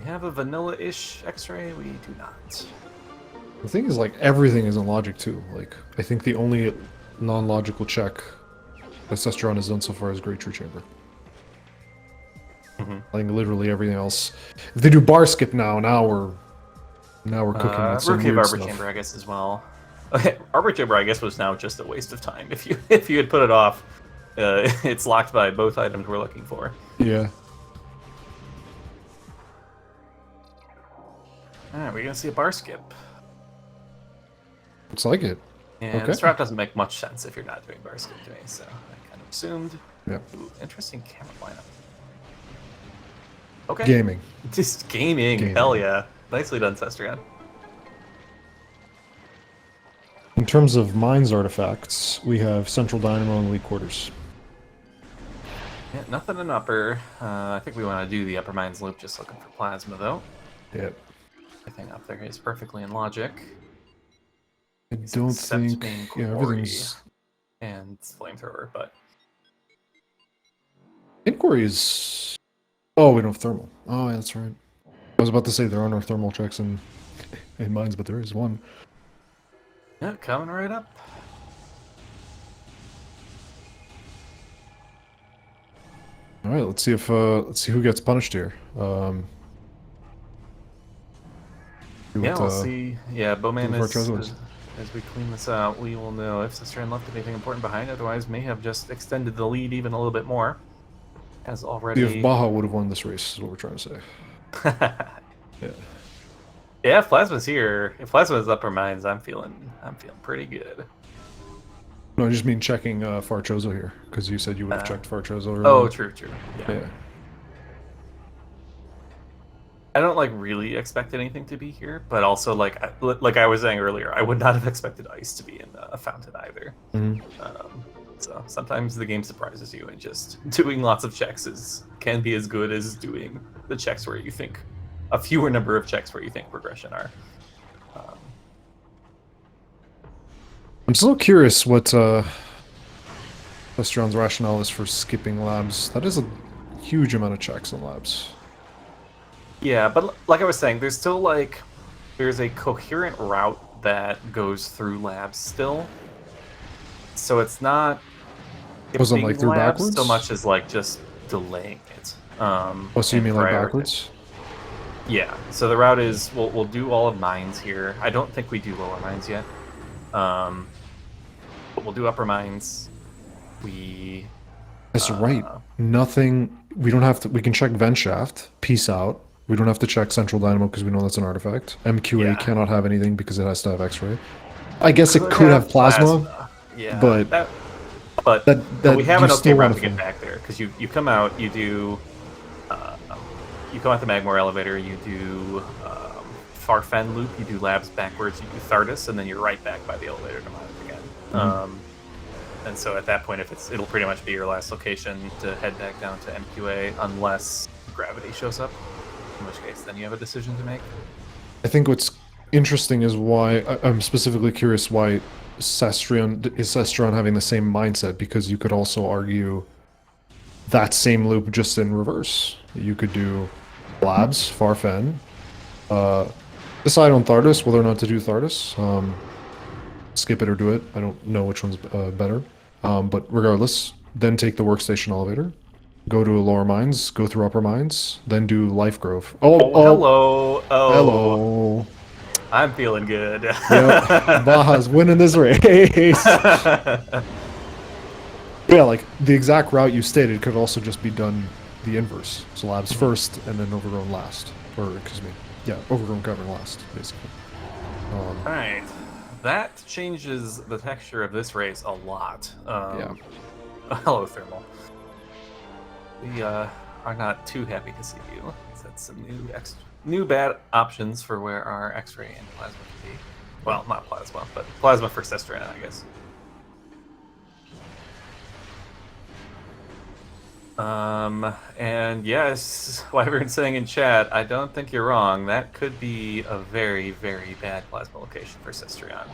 We have a vanilla-ish X-ray. We do not. The thing is, like, everything is in logic too. Like, I think the only non-logical check that Cestrion has done so far is Great True Chamber. I think literally everything else. If they do bar skip now we're cooking with some Rookie of weird Arbor stuff. Chamber, I guess, as well. Okay, Arbor Chamber, I guess, was now just a waste of time. If you had put it off, it's locked by both items we're looking for. Yeah. Alright, we're gonna see a bar skip. Looks like it. And Okay. this route doesn't make much sense if you're not doing bar skip to me, so I kind of assumed. Yeah. Ooh, interesting camera lineup. Okay. Gaming. Just gaming. Hell yeah. Nicely done, Cestrion. In terms of mines artifacts, we have Central Dynamo and Elite Quarters. Yeah, nothing in upper. I think we want to do the upper mines loop, just looking for plasma, though. Yeah. Everything up there is perfectly in logic. I don't think... Yeah, everything's... And flamethrower, but... Inquiry is... Oh, we don't have thermal. Oh, yeah, that's right. I was about to say there are no thermal checks in mines, but there is one. Yeah, coming right up. All right, let's see if let's see who gets punished here. We'll see. Yeah, BowMan is as we clean this out, we will know if Cestrion left anything important behind. Otherwise, may have just extended the lead even a little bit more. As already. If Baja would have won this race, is what we're trying to say. Yeah. Yeah, if Plasma's here. If Plasma's upper mines, I'm feeling pretty good. No, I just mean checking Far Chozo here, because you said you would have checked Far Chozo earlier. Oh, true. Yeah. I don't like really expect anything to be here, but also like I was saying earlier, I would not have expected ice to be in a fountain either. So sometimes the game surprises you, and just doing lots of checks can be as good as doing the checks where you think a fewer number of checks where you think progression are. I'm still curious what Cestrion's rationale is for skipping labs. That is a huge amount of checks in labs. Yeah, but like I was saying, there's still like there's a coherent route that goes through labs still. So it's not Wasn't like through labs backwards so much as like just delaying it. Oh, so you mean like backwards? Yeah. So the route is we'll do all of mines here. I don't think we do lower mines yet. But we'll do upper mines. That's right. Nothing. We don't have to. We can check vent shaft. Peace out. We don't have to check central dynamo because we know that's an artifact. MQA cannot have anything because it has to have X-ray. I guess it could have plasma. Yeah, but But that we have you an okay still route want to to get follow. back there because you come out, you come out the Magmore elevator, you do Farfen loop, you do labs backwards, you do Thardus, and then you're right back by the elevator to Monarch again. Mhm. And so at that point, it'll pretty much be your last location to head back down to MQA unless gravity shows up. In which case, then you have a decision to make. I think what's interesting is why I'm specifically curious why Cestrion having the same mindset, because you could also argue that same loop just in reverse. You could do labs, Farfen, decide on Thardus whether or not to do Thardus. Skip it or do it. I don't know which one's better. But regardless, then take the workstation elevator, go to lower mines, go through upper mines, then do Life Grove. Oh, hello. Oh, Hello. I'm feeling good. Yep, Baja's winning this race. Yeah, like the exact route you stated could also just be done the inverse. So labs first and then overgrown last. Or, excuse me. Yeah, overgrown covering last, basically. Alright. That changes the texture of this race a lot. Yeah. Hello, Thermal. We are not too happy to see you. That's some new bad options for where our X-ray and plasma can be. Well, not plasma, but plasma for Cestrion, I guess. And yes, what everyone's saying in chat, I don't think you're wrong. That could be a very, very bad plasma location for Cestrion.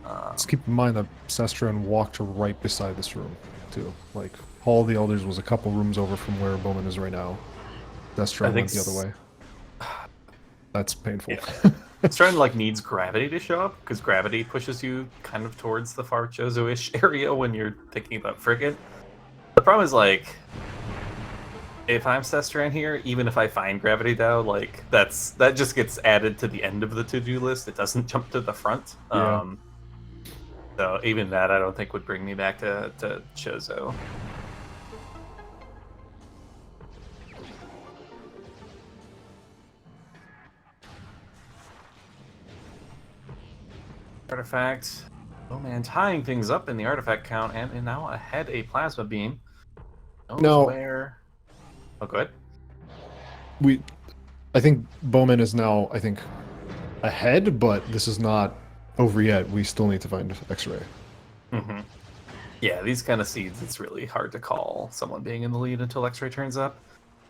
Let's keep in mind that Cestrion walked right beside this room, too. Like, Hall of the Elders was a couple rooms over from where BowMan is right now. Cestrion went the other way. That's painful. Yeah. Cestrion like needs gravity to show up because gravity pushes you kind of towards the far Chozo-ish area when you're thinking about frigate. The problem is like, if I'm Cestrion here, even if I find gravity Dow, like that just gets added to the end of the to-do list. It doesn't jump to the front. Yeah. So even that, I don't think would bring me back to Chozo. Artifact. Oh man, tying things up in the artifact count, and now ahead a plasma beam. No. Where? Oh, good. I think BowMan is now, I think, ahead, but this is not over yet. We still need to find X-ray. Mm-hmm. Yeah, these kind of seeds, it's really hard to call someone being in the lead until X-ray turns up,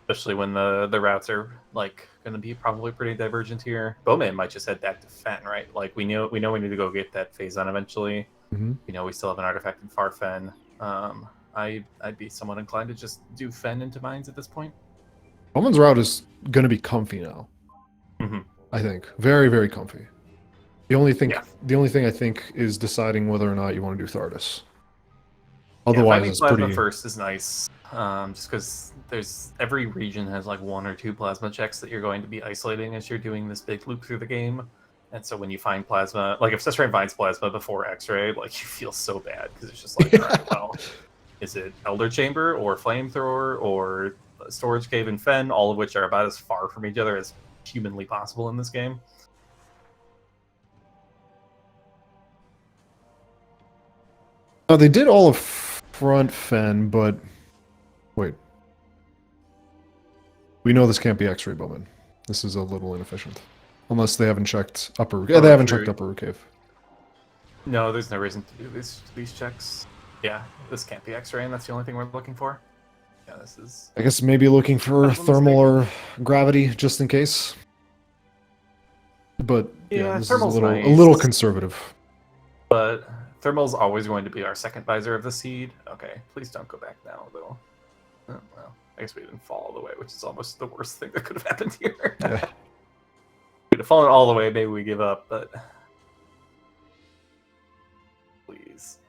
especially when the routes are like going to be probably pretty divergent here. BowMan might just head back to Fen, right? Like we know we need to go get that Phazon eventually. Mm-hmm. You know, we still have an artifact in Farfen. I'd be somewhat inclined to just do Fen into mines at this point. BowMan's route is going to be comfy now. Mm-hmm. I think very, very comfy. The only thing I think is deciding whether or not you want to do Thardus. Otherwise, it's plasma pretty. First is nice, just because every region has like 1 or 2 plasma checks that you're going to be isolating as you're doing this big loop through the game. And so when you find plasma, like if Cestrion finds plasma before X-ray, like you feel so bad because it's just like, all right, well, is it Elder Chamber or Flamethrower or Storage Cave and Fen, all of which are about as far from each other as humanly possible in this game. Oh, they did all of front Fen, but wait. We know this can't be X-ray BowMan. This is a little inefficient. Unless they haven't checked upper. Yeah, they haven't checked upper cave. No, there's no reason to do these checks. Yeah, this can't be X-ray, and that's the only thing we're looking for. Yeah, this is. I guess maybe looking for thermal or gravity just in case. But yeah, this is a little conservative. But thermal's always going to be our second visor of the seed. Okay, please don't go back now, though. Oh, well, I guess we didn't fall all the way, which is almost the worst thing that could have happened here. Yeah. We'd have fallen all the way, maybe we give up, but please.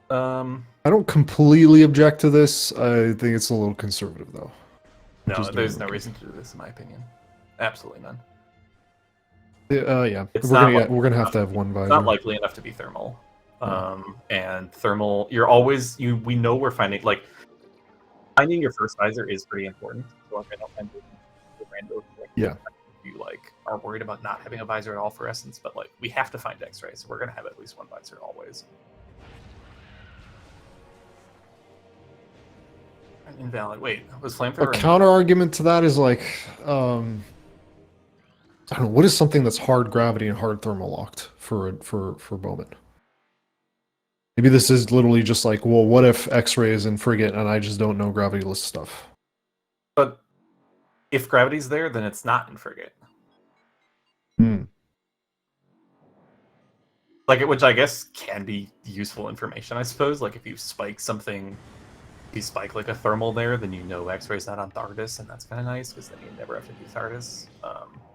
I don't completely object to this. I think it's a little conservative, though. No, there's no reason to do this, in my opinion. Absolutely none. Yeah, we're gonna have to have one visor. It's not likely enough to be thermal. And thermal, we know we're finding your first visor is pretty important. So if I don't find the random, yeah, you like are worried about not having a visor at all for Essence, but like we have to find X-ray, so we're gonna have at least one visor always. Invalid. Wait, was flamethrower? A counter argument to that is like, I don't know, what is something that's hard gravity and hard thermal locked for BowMan? Maybe this is literally just like, well, what if X-ray is in frigate and I just don't know gravity-less stuff? But if gravity's there, then it's not in frigate. Hmm. Like, which I guess can be useful information, I suppose. Like, if you spike something, if you spike like a thermal there, then you know X-ray's not on Thardus, and that's kind of nice because then you never have to do Thardus.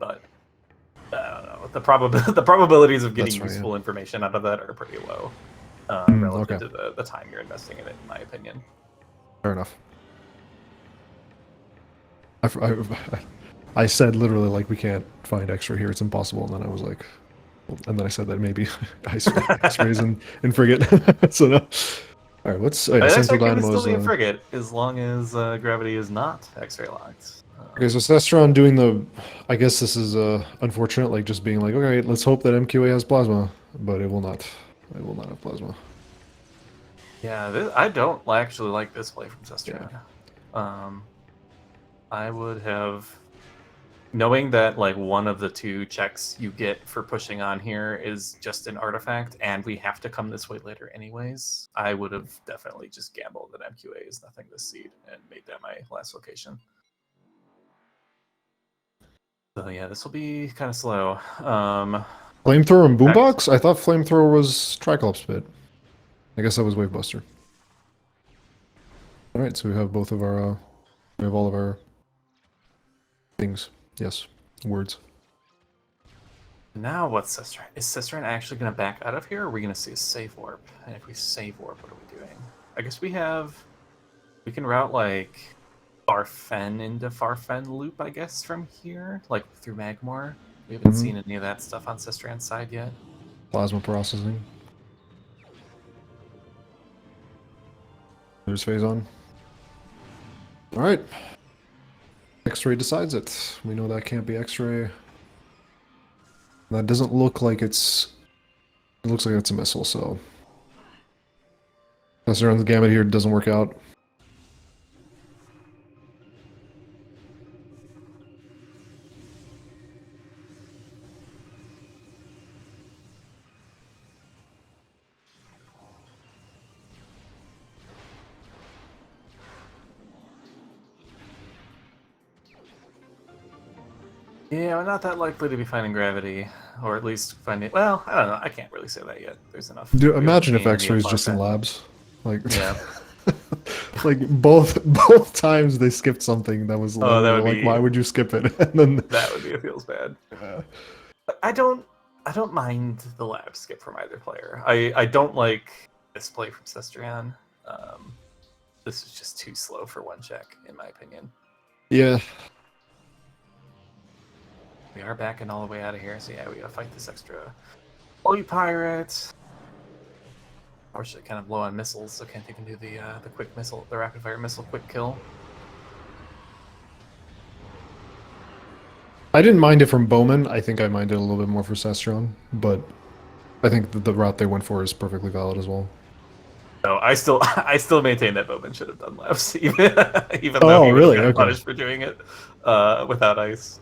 But I don't know. The probabilities of getting useful information out of that are pretty low relative to the time you're investing in it, in my opinion. Fair enough. I said literally like we can't find X-ray here; it's impossible. And then I was like, and then I said that maybe X-rays in frigate. So no. All right, let's. X-ray can still be in frigate as long as gravity is not X-ray locked. Okay, so Cestrion doing the. I guess this is unfortunate, like just being like, okay, let's hope that MQA has plasma, but it will not. It will not have plasma. Yeah, I don't actually like this play from Cestrion. Yeah. I would have, knowing that like one of the two checks you get for pushing on here is just an artifact, and we have to come this way later anyways, I would have definitely just gambled that MQA is nothing this seed and made that my last location. So yeah, this will be kind of slow. Flamethrower and Boombox? I thought Flamethrower was Triclops Pit. I guess that was Wavebuster. Alright, so we have both of our, we have all of our things. Yes, words. Now what's Cestrion? Is Cestrion actually going to back out of here, or are we going to see a save warp? And if we save warp, what are we doing? I guess we can route like Farfen into Farfen loop, I guess, from here, like through Magmor. We haven't seen any of that stuff on Cestrion's side yet. Plasma processing. There's phase on. Alright. X-ray decides it. We know that can't be X-ray. That doesn't look like it's... It looks like it's a missile, so... Cestrion's gamut here doesn't work out. Yeah, we're not that likely to be finding gravity, or at least finding. Well, I don't know. I can't really say that yet. There's enough. Dude, imagine if X-ray is just in labs, like yeah, like both times they skipped something that was that would like, be, why would you skip it? And then that would be it feels bad. But I don't mind the lab skip from either player. I don't like this play from Cestrion. This is just too slow for one check, in my opinion. Yeah. We are backing all the way out of here, so yeah, we gotta fight this extra Holy Pirate. Unfortunately, kind of low on missiles, so can't even do the quick missile, the rapid fire missile quick kill. I didn't mind it from BowMan. I think I minded a little bit more for Cestrion, but I think the route they went for is perfectly valid as well. No, I still maintain that BowMan should have done laps, even though he really got punished for doing it without ice.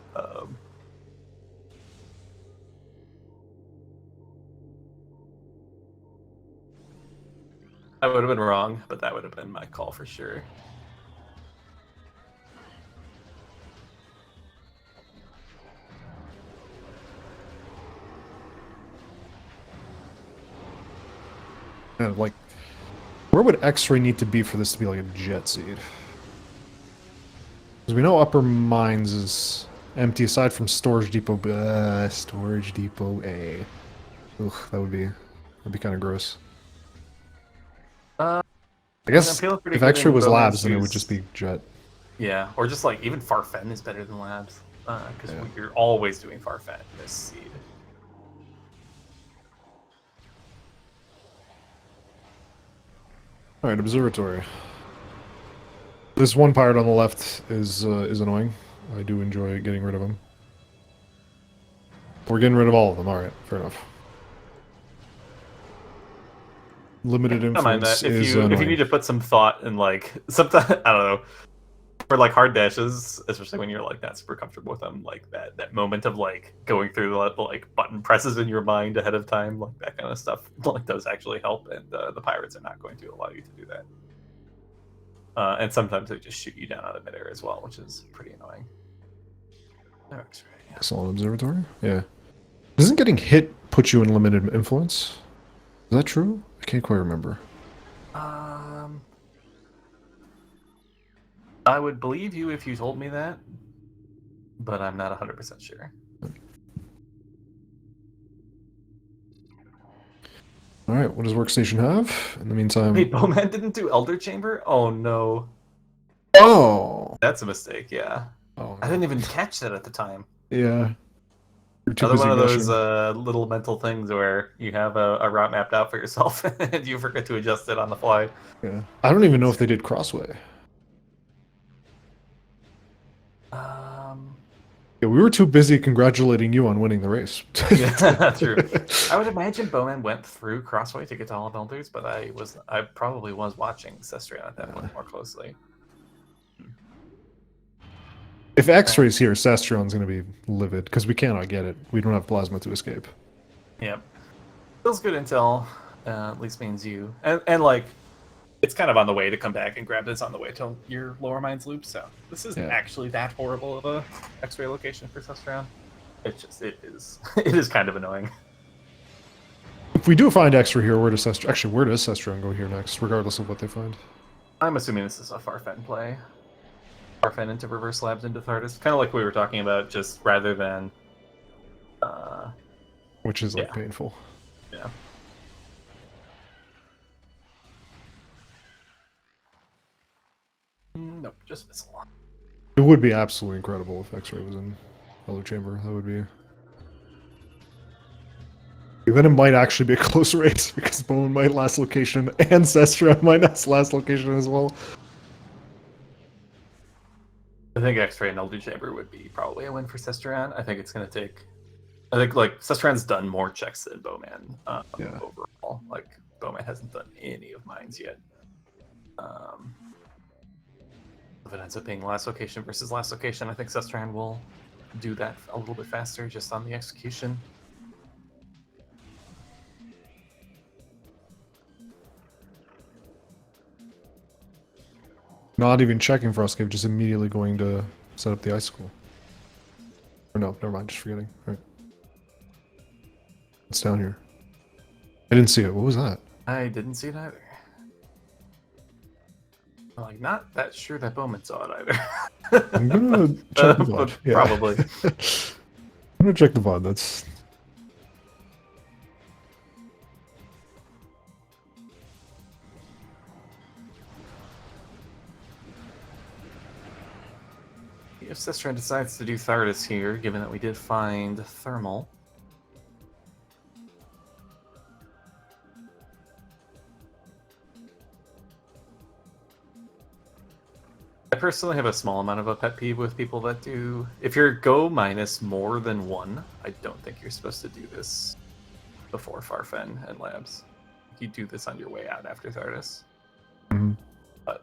I would have been wrong, but that would have been my call for sure. And like, where would X-ray need to be for this to be like a jet seed? Because we know Upper Mines is empty aside from Storage Depot. Storage Depot A. Ugh, that'd be kind of gross. I guess if X-ray was labs, then it would just be jet. Yeah, or just like even Farfen is better than labs, because you're always doing Farfen in this seed. All right, observatory. This one pirate on the left is annoying. I do enjoy getting rid of him. We're getting rid of all of them. All right, fair enough. Limited I don't mind influence that. is If you need annoying. to put some thought in, like, sometimes I don't know, for like hard dashes, especially when you're like not super comfortable with them, like that moment of like going through the like button presses in your mind ahead of time, like that kind of stuff, like does actually help. And the pirates are not going to allow you to do that. And sometimes they just shoot you down out of midair as well, which is pretty annoying. Oh, X-ray, yeah. Solid observatory. Yeah. Doesn't getting hit put you in limited influence? Is that true? I can't quite remember. I would believe you if you told me that, but I'm not 100% sure. All right. What does workstation have? In the meantime. Wait, BowMan didn't do Elder Chamber? Oh no. Oh. That's a mistake, yeah. Oh. I didn't even catch that at the time. Yeah. You're too Another busy one of those gushing. little mental things where you have a route mapped out for yourself and you forget to adjust it on the fly. Yeah. I don't even know if they did crossway. Um, Yeah, we were too busy congratulating you on winning the race. yeah, true. I would imagine BowMan went through Crossway to get to all of Elders, but I probably was watching Cestrion at that point more closely. If X-ray's here, Cestrion's going to be livid because we cannot get it. We don't have plasma to escape. Yep. Feels good intel. At least means you and like it's kind of on the way to come back and grab this on the way to your lower mines loop. So this isn't actually that horrible of a X-ray location for Cestrion. It's just it is kind of annoying. If we do find X-ray here, where does Cestrion go here next, regardless of what they find? I'm assuming this is a Farfen play. Farfen into reverse labs into Thardis, kind of like we were talking about, just rather than. Which is like painful. Yeah. Nope, just missile. It would be absolutely incredible if X-ray was in Elder Chamber. That would be. Then it might actually be a close race because BowMan might last location and Cestrion might last location as well. I think X-ray and Elder Chamber would be probably a win for Cestrion. I think it's going to take. I think like Cestrion's done more checks than BowMan overall. Like BowMan hasn't done any of mines yet. If it ends up being last location versus last location, I think Cestrion will do that a little bit faster just on the execution. Not even checking for Escape, just immediately going to set up the icicle. Or no, never mind, just forgetting. All right. It's down here. I didn't see it. What was that? I didn't see it either. I'm like, not that sure that BowMan saw it either. I'm gonna check the VOD. Yeah. Probably. I'm gonna check the VOD. That's. If Cestrion decides to do Thardis here, given that we did find Thermal. I personally have a small amount of a pet peeve with people that do. If you're go minus more than one, I don't think you're supposed to do this before Farfen and Labs. You do this on your way out after Thardis. Mm-hmm. But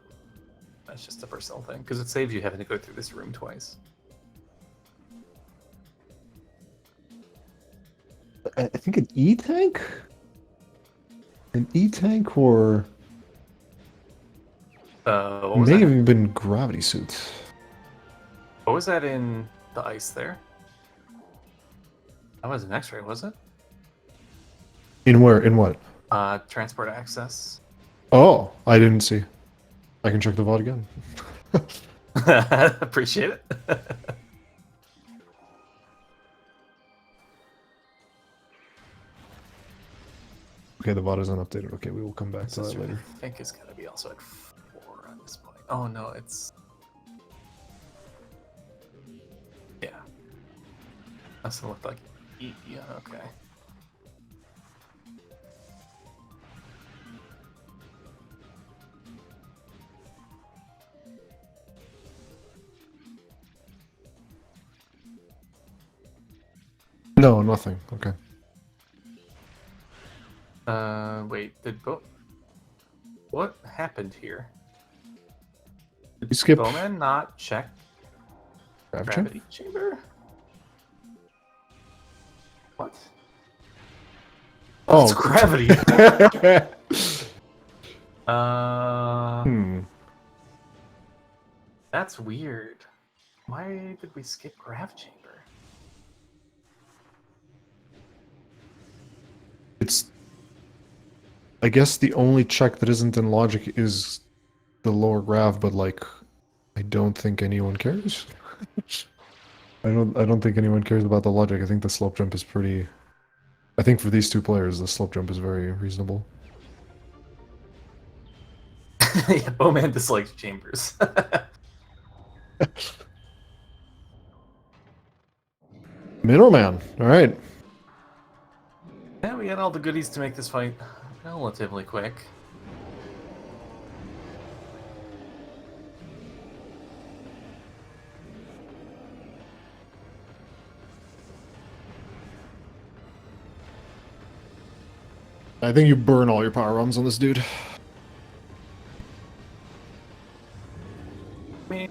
that's just a personal thing, because it saves you having to go through this room twice. I think an E-tank? An E-tank or... What was may that? have even been gravity suits. What was that in the ice there? That was an X-ray, was it? In where? In what? Transport access. Oh, I didn't see. I can check the VOD again. Appreciate it. Okay, the VOD isn't updated. Okay, we will come back to that later. I think it's gonna be also at 4 on this point. Oh no, it's must have looked like yeah. Okay. No, nothing. Okay. Wait, what happened here? Did You skip BowMan not check gravity? gravity chamber? What? Oh, it's Oh. gravity. Hmm. That's weird. Why did we skip grav chamber? It's. I guess the only check that isn't in logic is the lower grav, but like, I don't think anyone cares. I don't think anyone cares about the logic. I think the slope jump is pretty. I think for these two players, the slope jump is very reasonable. Yeah, BowMan dislikes chambers. Middleman. All right. Yeah, we had all the goodies to make this fight relatively quick. I think you burn all your power bombs on this dude. I mean,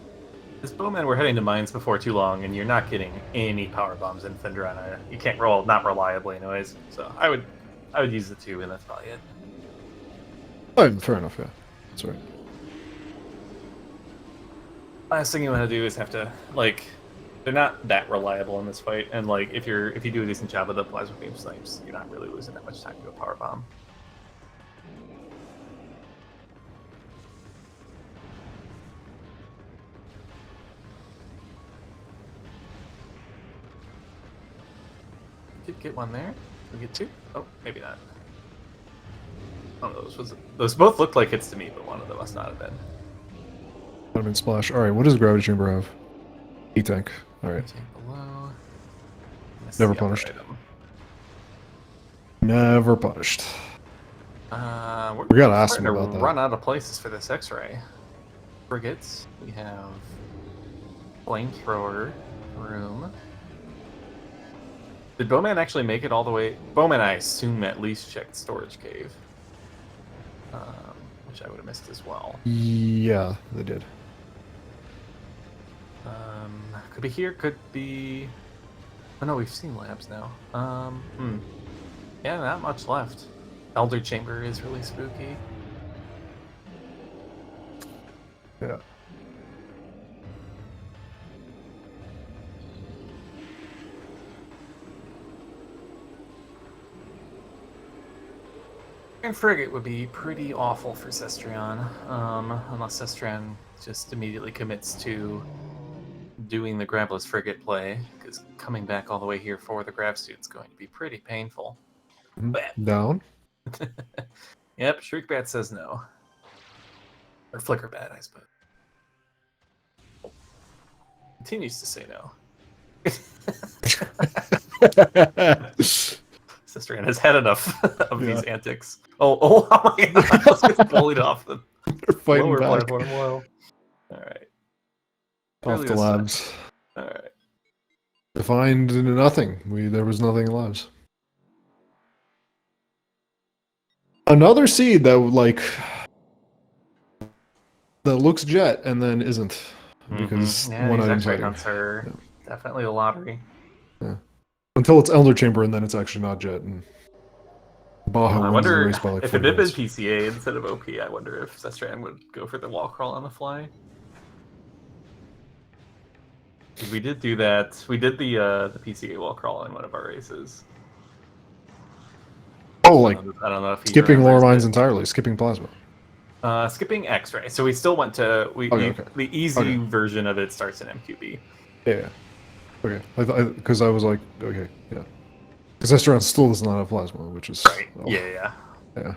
this BowMan, we're heading to mines before too long, and you're not getting any power bombs in Fendrana. You can't roll, not reliably, anyways. So I would use the 2, and that's probably it. Oh, fair enough. Yeah, that's right. Last thing you want to do is have to like, they're not that reliable in this fight, and like if you do a decent job of the plasma beam snipes, you're not really losing that much time to a power bomb. Did get one there. Did we get 2? Oh, maybe not. One of those both looked like hits to me, but one of them must not have been. Diamond splash. All right. What does gravity chamber have? E-tank. All right. Tank below. Never punished. Never punished. We gotta ask him about that. Run out of places for this X-ray. Frigates. We have flamethrower room. Did BowMan actually make it all the way? BowMan, I assume, at least checked storage cave, which I would have missed as well. Yeah, they did. Could be here. Could be. Oh no, we've seen labs now. Yeah, not much left. Elder Chamber is really spooky. Yeah. And Frigate would be pretty awful for Cestrion, unless Cestrion just immediately commits to doing the Grabless Frigate play, because coming back all the way here for the Grav suit is going to be pretty painful. Down. Yep, Shriekbat says no. Or Flickerbat, I suppose. Continues to say no. Cestrion has had enough of these antics. Oh my god, I just get bullied off the lower platform. Well, alright. Off the labs. Alright. Defined into nothing. There was nothing in labs. Another seed that that looks jet and then isn't, because one these item's X-ray hiding. hunts are definitely a lottery. Yeah. Until it's Elder Chamber, and then it's actually not jet. And Baja I wins the wonder race by like if 40 it had been minutes. PCA instead of OP. I wonder if Cestrion would go for the wall crawl on the fly. We did do that. We did the PCA wall crawl in one of our races. Oh, like I don't know if skipping lower mines entirely, skipping plasma. Skipping X-ray. So we still went to the easy version of it starts in MQB. Yeah. Okay. Because I was like, okay, yeah. Because Cestrion still does not have plasma, which is right. Oh, Yeah. Yeah.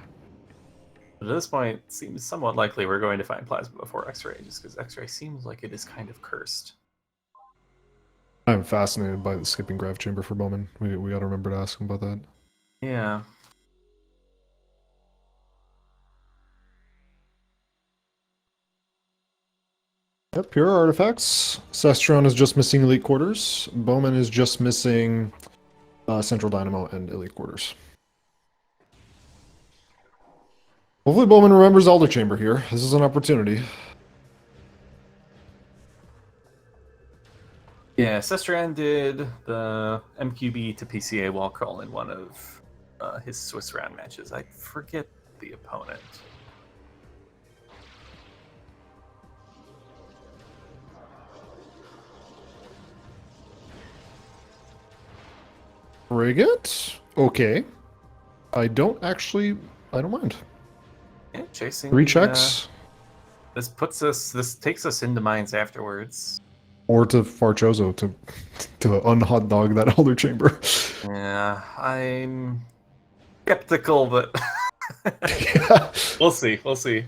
But at this point, it seems somewhat likely we're going to find plasma before X-ray, just because X-ray seems like it is kind of cursed. I'm fascinated by the skipping grav chamber for BowMan. We gotta remember to ask him about that. Yeah. Yep, pure artifacts. Cestrion is just missing elite quarters. BowMan is just missing Central Dynamo, and Elite Quarters. Hopefully Bowman remembers Elder Chamber here. This is an opportunity. Yeah, Cestrion did the MQB to PCA wall crawl in one of his Swiss round matches. I forget the opponent. Frigate? Okay. I don't mind. Yeah, chasing 3 checks. This takes us into mines afterwards. Or to Farchozo to unhot dog that Elder Chamber. Yeah, I'm skeptical, but Yeah. we'll see. We'll see.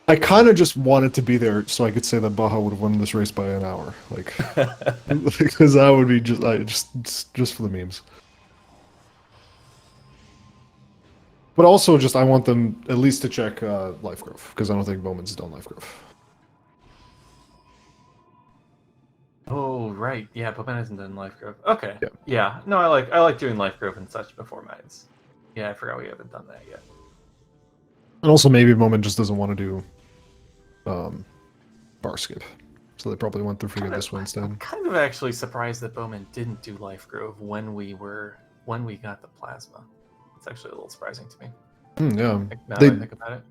I kind of just wanted to be there so I could say that Baja would have won this race by an hour, like, because that would be just for the memes. But also, just I want them at least to check Life Growth because I don't think Bowman's done Life Growth. Oh right, yeah, BowMan hasn't done life growth. Okay, Yeah. yeah. No, I like doing life growth and such before mines. Yeah, I forgot we haven't done that yet. And also, maybe Bowman just doesn't want to do bar skip, so they probably went through Frigate this one instead. I'm kind of actually surprised that BowMan didn't do life growth when we got the plasma. It's actually a little surprising to me. Yeah, Now that I think about it.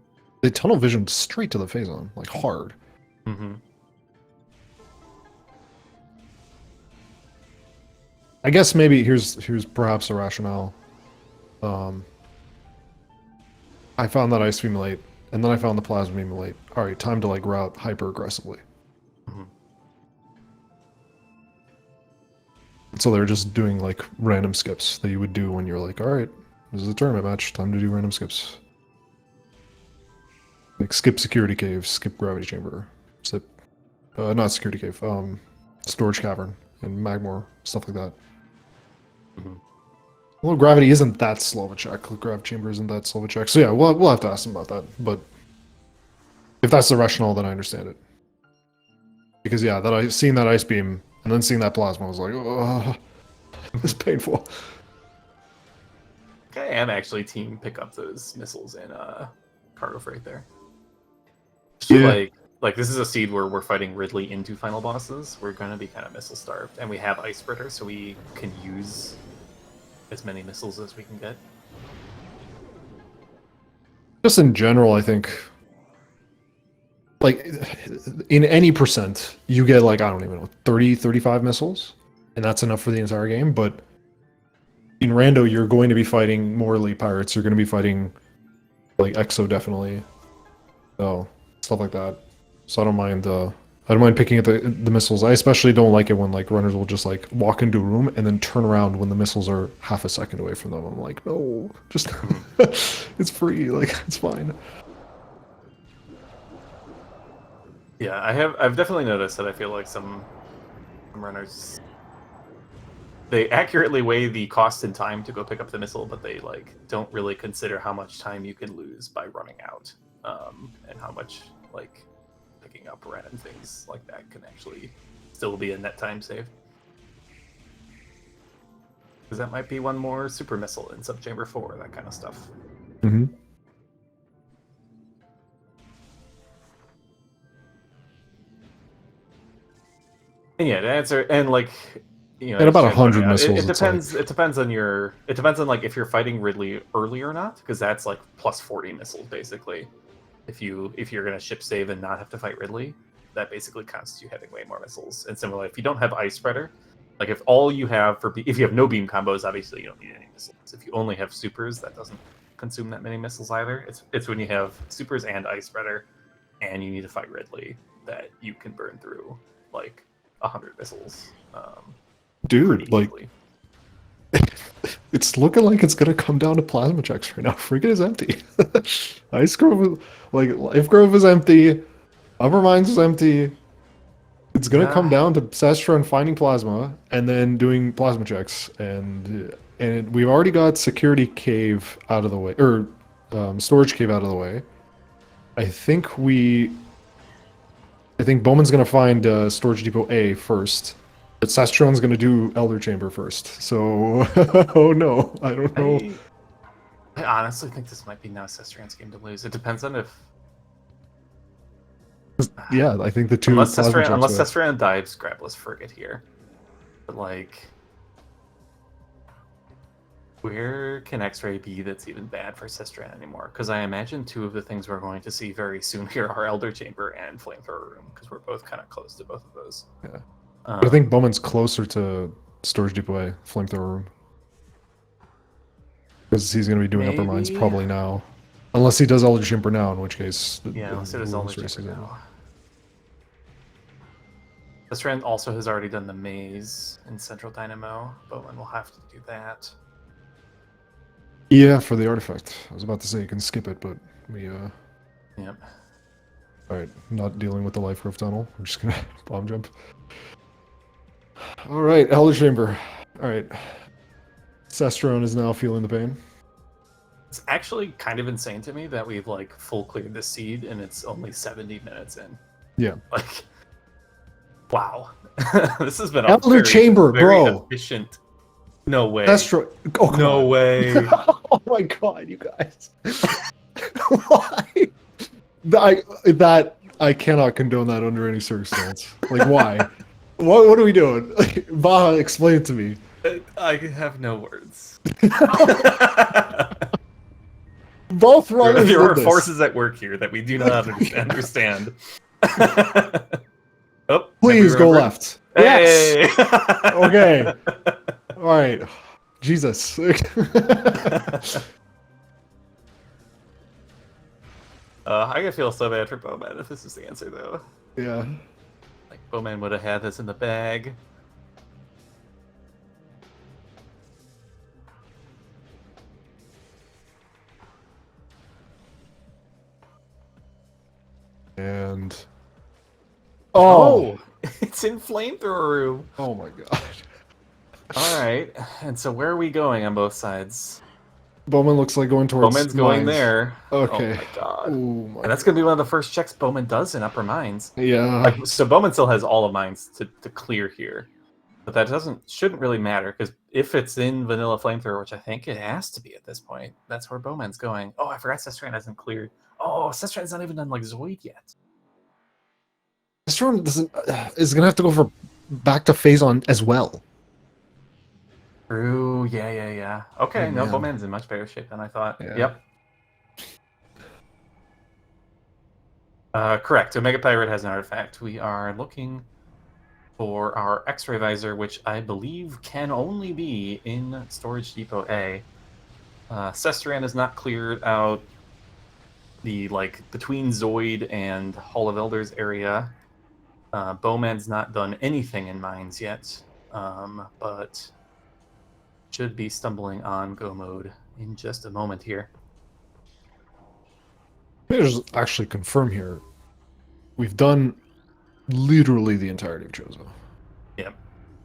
they tunnel vision straight to the phase on, like hard. Mm-hmm. I guess maybe here's perhaps a rationale. I found that ice beam late, and then I found the plasma beam late. All right, time to like route hyper aggressively. Mm-hmm. So they're just doing like random skips that you would do when you're like, all right, this is a tournament match, time to do random skips. Like skip security cave, skip gravity chamber, skip, not security cave, storage cavern and Magmore, stuff like that. Mm-hmm. Well, gravity isn't that slow of a check. The grav chamber isn't that slow of a check. So yeah, we'll have to ask them about that. But if that's the rationale, then I understand it. Because yeah, seeing that ice beam and then seeing that plasma, I was like, oh, it's painful. I am actually team pick up those missiles in cargo freight there. Yeah. Like this is a seed where we're fighting Ridley into final bosses. We're gonna be kind of missile starved, and we have ice spreader, so we can use as many missiles as we can get. Just in general, I think, like, in any percent, you get, like, I don't even know, 30, 35 missiles, and that's enough for the entire game, but in Rando, you're going to be fighting more elite pirates, you're going to be fighting, like, Exo, definitely, so, stuff like that. So I don't mind picking at the missiles. I especially don't like it when like runners will just like walk into a room and then turn around when the missiles are half a second away from them. I'm like, no, just it's free, like it's fine. Yeah, I've definitely noticed that I feel like some runners, they accurately weigh the cost and time to go pick up the missile, but they like don't really consider how much time you can lose by running out, and how much like picking up random things like that can actually still be a net time save. Because that might be one more super missile in subchamber 4, that kind of stuff. Mm-hmm. And yeah, to answer, and like, you know, And about as Chad pointed 100 out, missiles. It depends. It depends on your. It depends on like if you're fighting Ridley early or not, because that's like plus 40 missiles basically. If you're gonna ship save and not have to fight Ridley, that basically counts you having way more missiles. And similarly, if you don't have ice spreader, like if all you have if you have no beam combos, obviously you don't need any missiles. If you only have supers, that doesn't consume that many missiles either. It's when you have supers and ice spreader, and you need to fight Ridley that you can burn through like 100 missiles. Dude, like, easily. it's looking like it's gonna come down to plasma checks right now. Frigate is empty. Ice Grove, like Life Grove is empty. Upper Mines is empty. It's gonna come down to Cestrion finding plasma and then doing plasma checks, and we've already got security cave out of the way, or storage cave out of the way. I think Bowman's gonna find storage depot A first, But Cestrion's gonna do Elder Chamber first. So, oh no, I don't know. I honestly think this might be now Cestrion's game to lose. It depends on if... Yeah, I think the two Unless plasma jumps are- Cestrion dives Grabless Frigate here. But, like... Where can X-Ray be that's even bad for Cestrion anymore? Because I imagine two of the things we're going to see very soon here are Elder Chamber and Flamethrower Room, because we're both kind of close to both of those. Yeah. I think BowMan's closer to Storage Depot A, Flamethrower Room. Because he's going to be doing upper mines probably now. Unless he does Elder Chamber now, in which case... Yeah, unless it is Elder Chamber now. Cestrion also has already done the maze in Central Dynamo. BowMan will have to do that. Yeah, for the artifact. I was about to say you can skip it, but we... Yep. Alright, not dealing with the Life Growth Tunnel. We're just gonna bomb jump. Alright, Elder Chamber. Alright. Cestrion is now feeling the pain. It's actually kind of insane to me that we've like full cleared this seed and it's only 70 minutes in. Yeah. Like, wow. This has been a Elder Chamber, very bro. efficient. No way. Cestrion. Oh, come no on. way. Oh my god, you guys. Why? I cannot condone that under any circumstance. Like, why? What are we doing? Like, Baja, explain it to me. I have no words. Both runners There are did this. forces at work here that we do not understand. Oh, Please go left. Hey! Yes. Okay. All right. Jesus. I gotta feel so bad for BowMan if this is the answer, though. Yeah. Like, BowMan would have had this in the bag. And... Oh! It's in Flamethrower Room! Oh my god. Alright, and so where are we going on both sides? BowMan looks like going towards BowMan's going mines. there. Okay. Oh my god. Oh my And that's going to be one of the first checks BowMan does in upper mines. Yeah. Like, so BowMan still has all of mines to clear here. But that shouldn't really matter, because if it's in Vanilla Flamethrower, which I think it has to be at this point, that's where BowMan's going. Oh, I forgot Cestrion hasn't cleared. Oh, Cestrion's not even done like Zoid yet. Cestrion is gonna have to go for back to Phazon as well. True, yeah. Okay, Oh, no, man. BowMan's in much better shape than I thought. Yeah. Yep. Correct. Omega Pirate has an artifact. We are looking for our X-ray visor, which I believe can only be in Storage Depot A. Cestrion has not cleared out the between Zoid and Hall of Elders area. BowMan's not done anything in mines yet, but should be stumbling on go mode in just a moment here. Let me just actually confirm here. We've done literally the entirety of Chozo. Yep.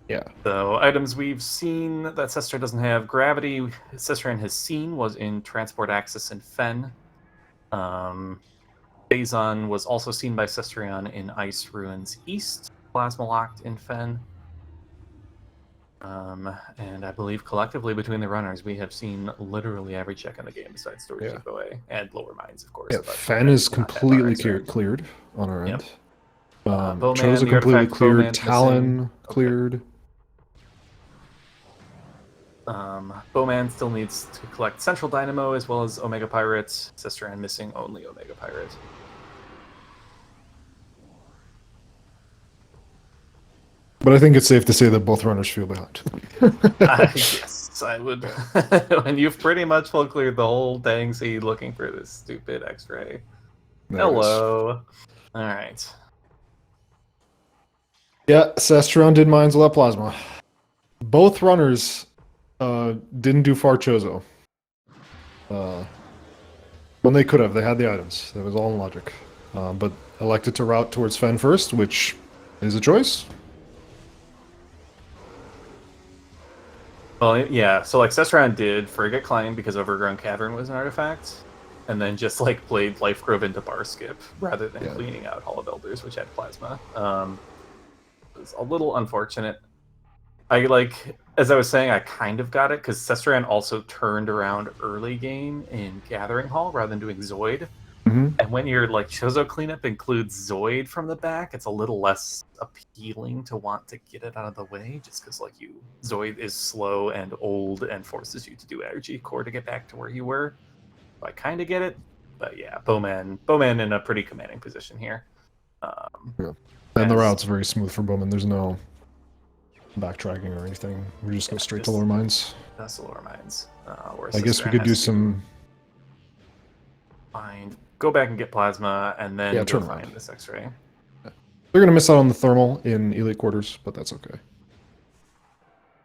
Yeah. So items we've seen that Cestrion doesn't have. Gravity, Cestrion has seen, was in Transport Access and Fen. Phazon was also seen by Cestrion in Ice Ruins East. Plasma Locked in Fen. And I believe collectively between the runners, we have seen literally every check in the game besides Storage Depot A and Lower Mines, of course. Yeah, but Fen is completely cleared. cleared on our end. BowMan, Chozo the completely artifact, cleared. BowMan's Talon missing. cleared. BowMan still needs to collect Central Dynamo as well as Omega Pirate. Cestrion missing only Omega Pirate. But I think it's safe to say that both runners feel behind. Yes, I would. And you've pretty much full cleared the whole dang seed looking for this stupid X-ray. Hello. All right. Yeah, Cestrion did mines without plasma. Both runners didn't do far Chozo. When they could have, they had the items. That was all in logic. But elected to route towards Fen first, which is a choice. Well, yeah, so Cestrion did Frigate Climb because Overgrown Cavern was an artifact, and then just played Life Grove into Bar Skip rather than cleaning out Hall of Elders, which had plasma. It was a little unfortunate. I like, as I was saying, I kind of got it because Cestrion also turned around early game in Gathering Hall rather than doing Zoid. Hmm. And when your like Chozo cleanup includes Zoid from the back, it's a little less appealing to want to get it out of the way, just because like Zoid is slow and old and forces you to do energy core to get back to where you were. So I kind of get it, but yeah, BowMan in a pretty commanding position here. Yeah. And the As route's very smooth for Bowman. There's no backtracking or anything. We just go straight to just lower mines. that's the lower mines. Where I guess we Cestrion could do has to some. go back and get plasma, and then Yeah, go turn around. find this X-ray. They're gonna miss out on the thermal in elite quarters, but that's okay.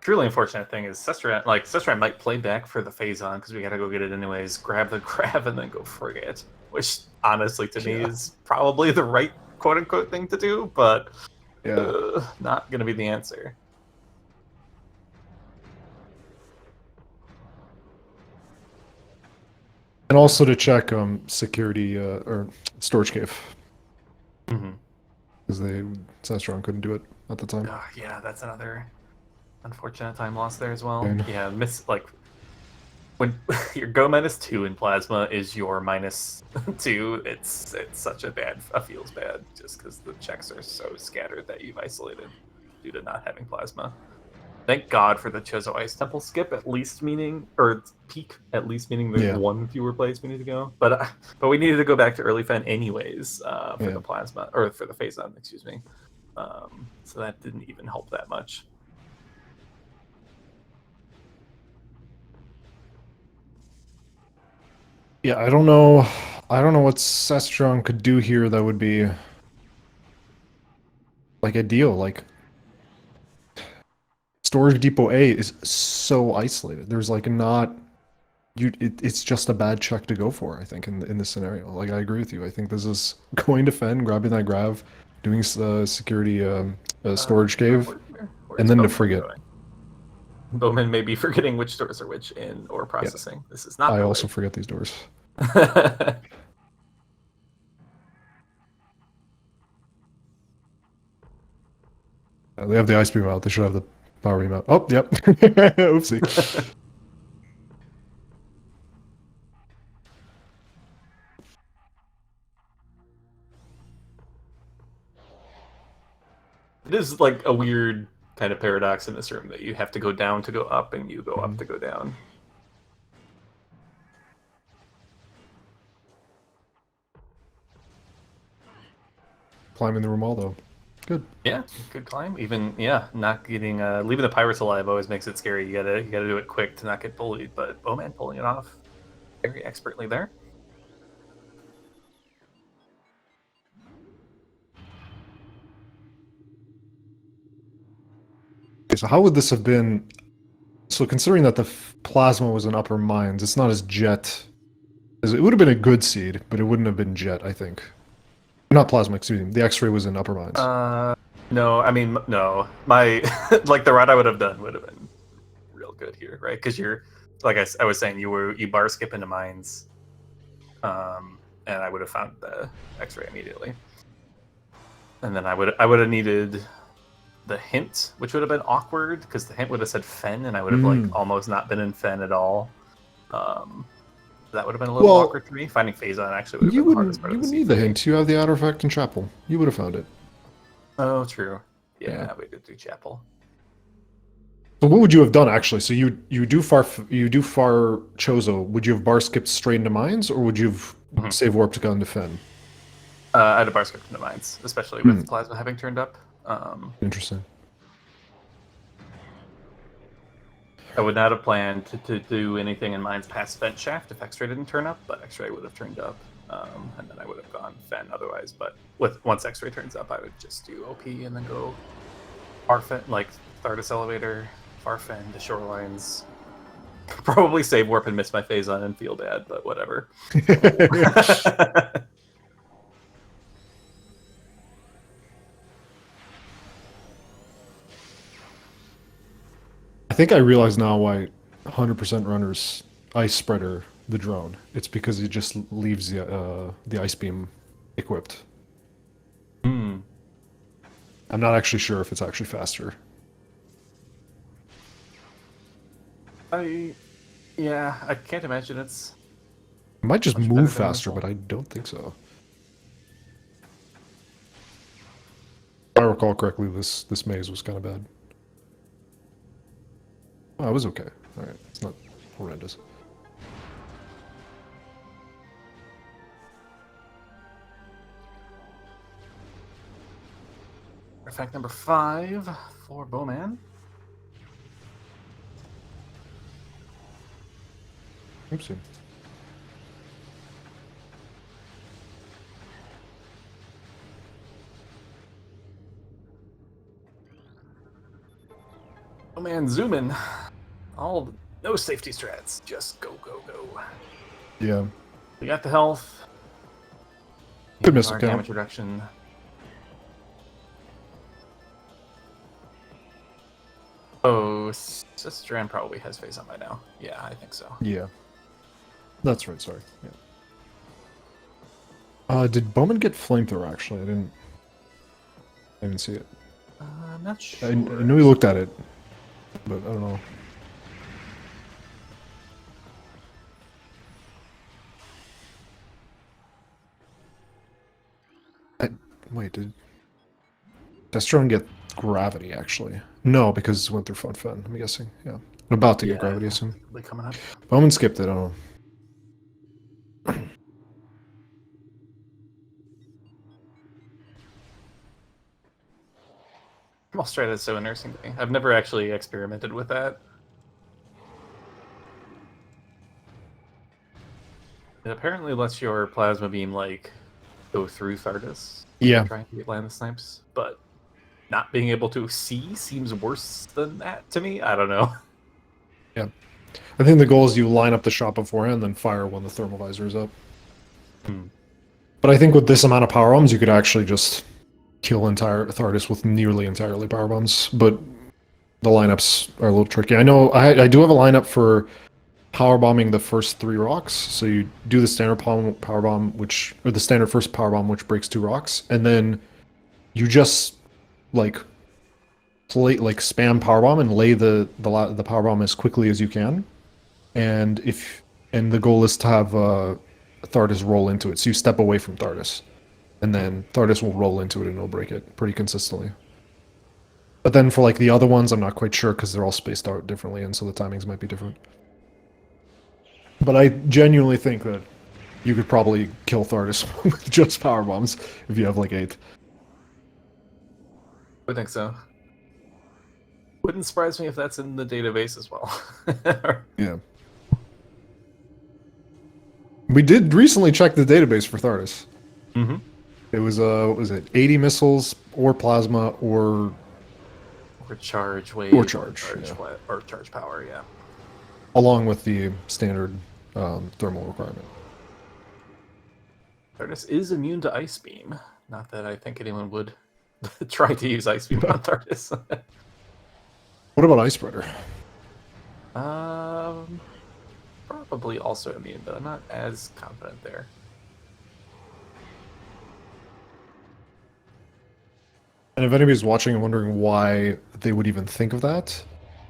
Truly unfortunate thing is Cestrion might play back for the phase on because we gotta go get it anyways. Grab the grab and then go frigate, which honestly to me is probably the right quote unquote thing to do, but not gonna be the answer. And also to check security or storage cave because Cestrion couldn't do it at the time. Yeah, that's another unfortunate time loss there as well. Fine. Yeah, when your go -2 in plasma is your -2, it's such a feels bad just because the checks are so scattered that you've isolated due to not having plasma. Thank God for the Chozo Ice Temple skip, at least meaning, or peak, at least meaning there's one fewer place we need to go. But we needed to go back to early fen anyways for the plasma, or for the phase on, excuse me. So that didn't even help that much. Yeah, I don't know what Cestrion could do here that would be like ideal. Like Storage Depot A is so isolated. There's like not it's just a bad check to go for, I think, in this scenario. Like I agree with you. I think this is going to fen, grabbing that grav, doing security storage cave, and then to frigate. Bowman may be forgetting which doors are which in or processing. Yeah. This is not. I also forget these doors. They have the ice beam out. They should have the power beam out. Oh, yep. Oopsie. It is like a weird kind of paradox in this room that you have to go down to go up and you go up to go down. Climbing the room all though. Good. Yeah, good climb. Even not getting leaving the pirates alive always makes it scary. You gotta do it quick to not get bullied. But BowMan pulling it off very expertly there. Okay, so how would this have been? So considering that the plasma was in upper mines, it's not as jet. It would have been a good seed, but it wouldn't have been jet, I think. Not plasma, excuse me. The X-ray was in upper mines. No, I mean no. My like the route I would have done would have been real good here, right? Because you're like I was saying, you bar skip into mines, and I would have found the X-ray immediately, and then I would have needed the hint, which would have been awkward because the hint would have said fen, and I would have like almost not been in fen at all. That would have been a little awkward for me. Finding Phazon actually would have been the hardest part. You would need the hint. You have the artifact in Chapel. You would have found it. Oh, true. Yeah, we did do Chapel. So what would you have done actually? So you do far Chozo. Would you have bar skipped straight into mines, or would you have save warp to go into fen? I'd have bar skipped into mines, especially with plasma having turned up. Interesting. I would not have planned to do anything in mines past Vent Shaft if X-Ray didn't turn up, but X-Ray would have turned up, and then I would have gone Fen otherwise. But once X-Ray turns up, I would just do OP and then go far Fen, like Stardust Elevator, far Fen to Shorelines. Probably save warp and miss my Phazon and feel bad, but whatever. I think I realize now why 100% runners ice spreader the drone. It's because it just leaves the ice beam equipped. I'm not actually sure if it's actually faster. Yeah, I can't imagine it's It might just much better move than faster, initial. but I don't think so. If I recall correctly, this maze was kind of bad. Oh, it was okay. All right, it's not horrendous. Artifact number 5 for BowMan. Oopsie. BowMan, zoom in. No safety strats. Just go, go, go. Yeah. We got the health. Good And missile our count. damage reduction. Oh, Cestrion probably has phase on by now. Yeah, I think so. Yeah. That's right, sorry. Yeah. Did BowMan get flamethrower, actually? I didn't see it. I'm not sure. I knew he looked at it, but I don't know. Wait, did Cestrion get gravity, actually? No, because it went through Fun Fen, I'm guessing. Yeah. About to get gravity, I assume. They coming up. BowMan skipped it, I don't know. Strat is so interesting to me. I've never actually experimented with that. It apparently lets your plasma beam like go through Thardus. Yeah. Trying to land the snipes, but not being able to see seems worse than that to me. I don't know. Yeah. I think the goal is you line up the shot beforehand, then fire when the thermal visor is up. But I think with this amount of power bombs, you could actually just kill entire Thardus with nearly entirely power bombs. But the lineups are a little tricky. I know I do have a lineup for power bombing the first 3 rocks. So you do the standard power bomb, or the standard first power bomb, which breaks 2 rocks, and then you just like spam power bomb and lay the power bomb as quickly as you can. And the goal is to have Thardus roll into it. So you step away from Thardus, and then Thardus will roll into it and it'll break it pretty consistently. But then for like the other ones, I'm not quite sure because they're all spaced out differently, and so the timings might be different. But I genuinely think that you could probably kill Thardus with just power bombs if you have like 8. I think so. Wouldn't surprise me if that's in the database as well. Yeah. We did recently check the database for Thardus. Mm-hmm. It was what was it, 80 missiles or plasma or charge wave or charge or charge power, yeah. Along with the standard thermal requirement. Thardus is immune to Ice Beam. Not that I think anyone would try to use Ice Beam on Thardus. What about Ice Spreader? Probably also immune, but I'm not as confident there. And if anybody's watching and wondering why they would even think of that,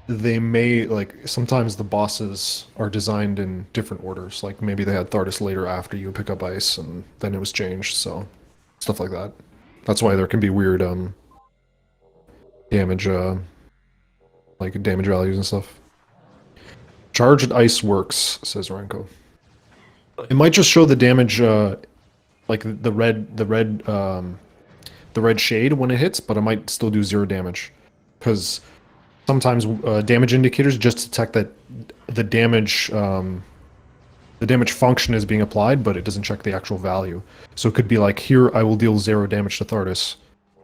they may, like, sometimes the bosses are designed in different orders. Like, maybe they had Thardus later after you pick up Ice, and then it was changed, so stuff like that. That's why there can be weird damage, like damage values and stuff. Charged Ice works, says Renko. It might just show the damage, like the red shade when it hits, but it might still do 0 damage, because sometimes damage indicators just detect that the damage function is being applied, but it doesn't check the actual value. So it could be like, here I will deal 0 damage to Thardus,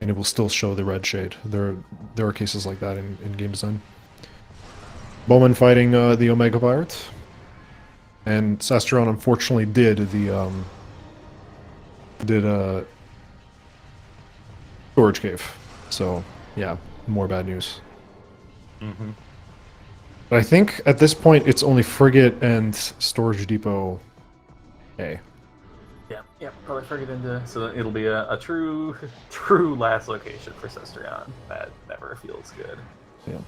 and it will still show the red shade. There are cases like that in game design. BowMan fighting the Omega Pirate, and Cestrion unfortunately did storage cave. So yeah, more bad news. Mm-hmm. But I think at this point it's only Frigate and Storage Depot A. Yeah, probably Frigate into, so it'll be a true last location for Cestrion. That never feels good. Yeah.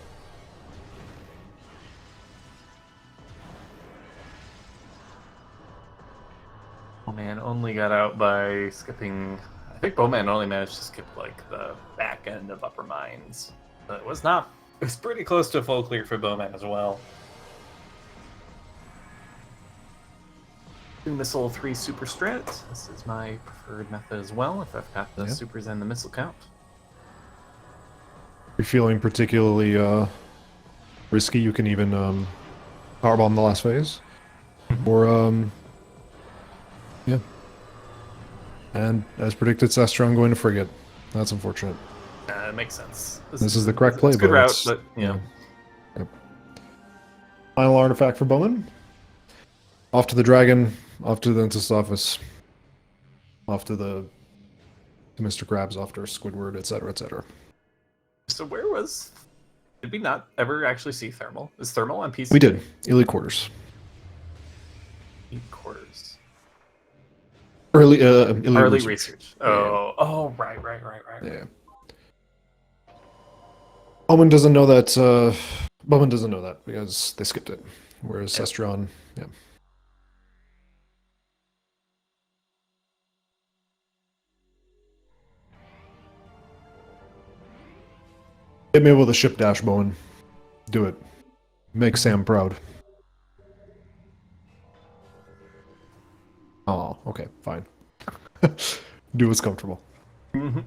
BowMan only got out by skipping. I think BowMan only managed to skip like the back end of Upper Mines, but it was not. It was pretty close to a full clear for BowMan as well. 2 missile, 3 super strat. This is my preferred method as well. If I've got the supers and the missile count. If you're feeling particularly risky, you can even powerbomb the last phase, or yeah. And as predicted, Cestrion going to frigate. That's unfortunate. It makes sense. This is the correct play, it's a good but route, it's, but yeah. Yep. Final artifact for BowMan. Off to the dragon, off to the dentist's office, off to Mr. Krabs, off to Squidward, etc., etc. So where was? Did we not ever actually see Thermal? Is Thermal on PC? We did. Elite Quarters. Elite Quarters. Early research. Oh, right. Yeah. BowMan doesn't know that. BowMan doesn't know that because they skipped it. Whereas Cestrion, yeah. Hit me with a ship dash, BowMan. Do it. Make Sam proud. Oh, okay, fine. Do what's comfortable. Mm-hmm.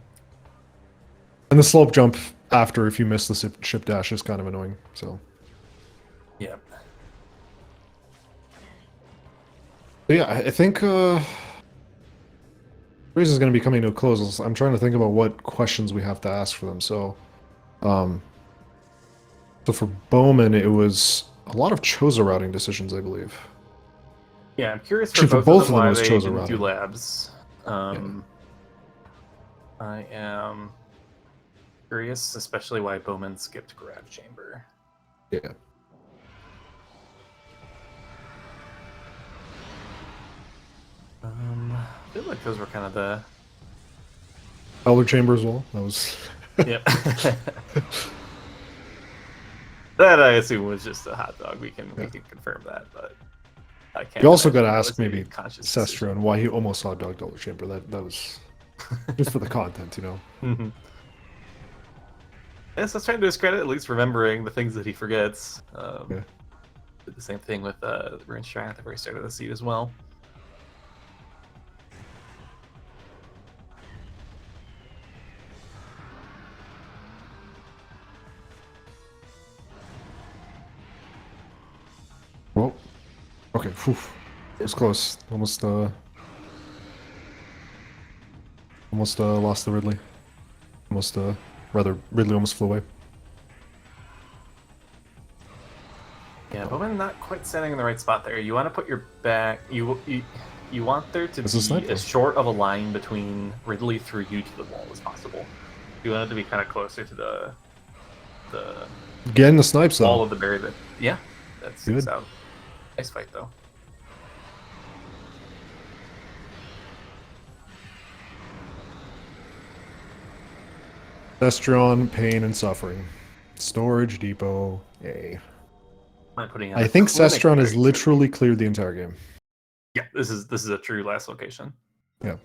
And the slope jump after, if you miss the ship dash, is kind of annoying. So. Yep. But yeah, I think race is going to be coming to a close. I'm trying to think about what questions we have to ask for them. So for BowMan, it was a lot of Choza routing decisions, I believe. Yeah, I'm curious Actually, for both of them why was they Choza didn't routing. do labs. I am curious, especially why BowMan skipped Grab Chamber. Yeah. I feel like those were kind of the... Elder Chamber as well. That was... Yep. That I assume was just a hot dog. We can confirm that, but I can't. You also got to imagine ask maybe Cestrion why he almost hot dogged Elder Chamber. That was just for the content, you know. Mm-hmm. Yes, I was trying to his credit, at least remembering the things that he forgets. Did the same thing with Rune Shrine at the very start of the seed as well. Well, okay, phew. It was close. Almost lost the Ridley. Rather, Ridley almost flew away. Yeah, but when not quite standing in the right spot there, you want to put your back. You want there to be as short of a line between Ridley through you to the wall as possible. You want it to be kind of closer to the Getting the snipes though. Wall of the barrier. That that's good. Out. Nice fight though. Cestrion, pain and suffering. Storage depot. Yay. I think Cestrion has literally cleared the entire game. Yeah, this is a true last location. Yeah.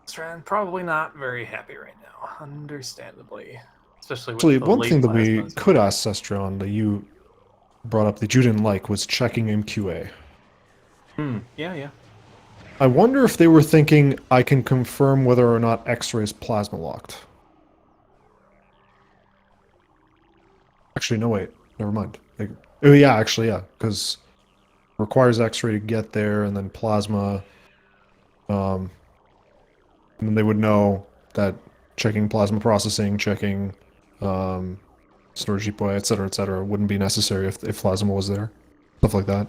Cestrion probably not very happy right now, understandably. Especially with Actually, the one late thing that we plasmas. could ask Cestrion that you brought up that you didn't like was checking MQA. Yeah. I wonder if they were thinking I can confirm whether or not X-ray is plasma locked. Actually, no, wait. Never mind. Oh, yeah, actually, yeah. Because requires X-ray to get there, and then plasma. And then they would know that checking plasma processing, checking storage depot, etc., wouldn't be necessary if plasma was there. Stuff like that.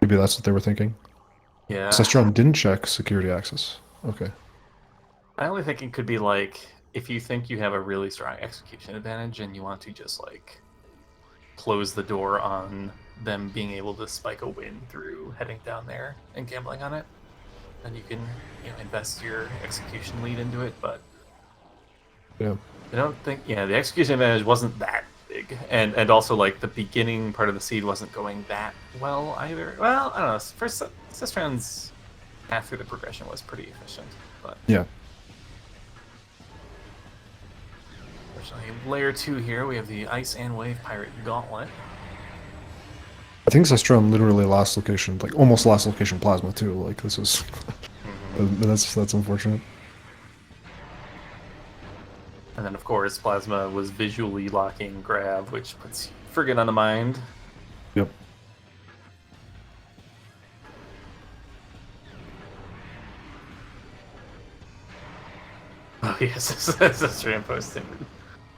Maybe that's what they were thinking. Yeah. Cestrion didn't check security access. Okay. I only think it could be like if you think you have a really strong execution advantage and you want to just like close the door on them being able to spike a win through heading down there and gambling on it. then you can invest your execution lead into it. But Yeah. I don't think the execution advantage wasn't that big, and also like the beginning part of the seed wasn't going that well either. Well, I don't know. First Cestrion's path through the progression was pretty efficient, but Yeah. unfortunately, layer 2 here we have the Ice and Wave Pirate Gauntlet. I think Cestrion literally last location, like almost last location plasma too. Like this is, that's unfortunate. And then of course Plasma was visually locking grab, which puts friggin' on the mind. Yep. Oh yes, Cestrion posting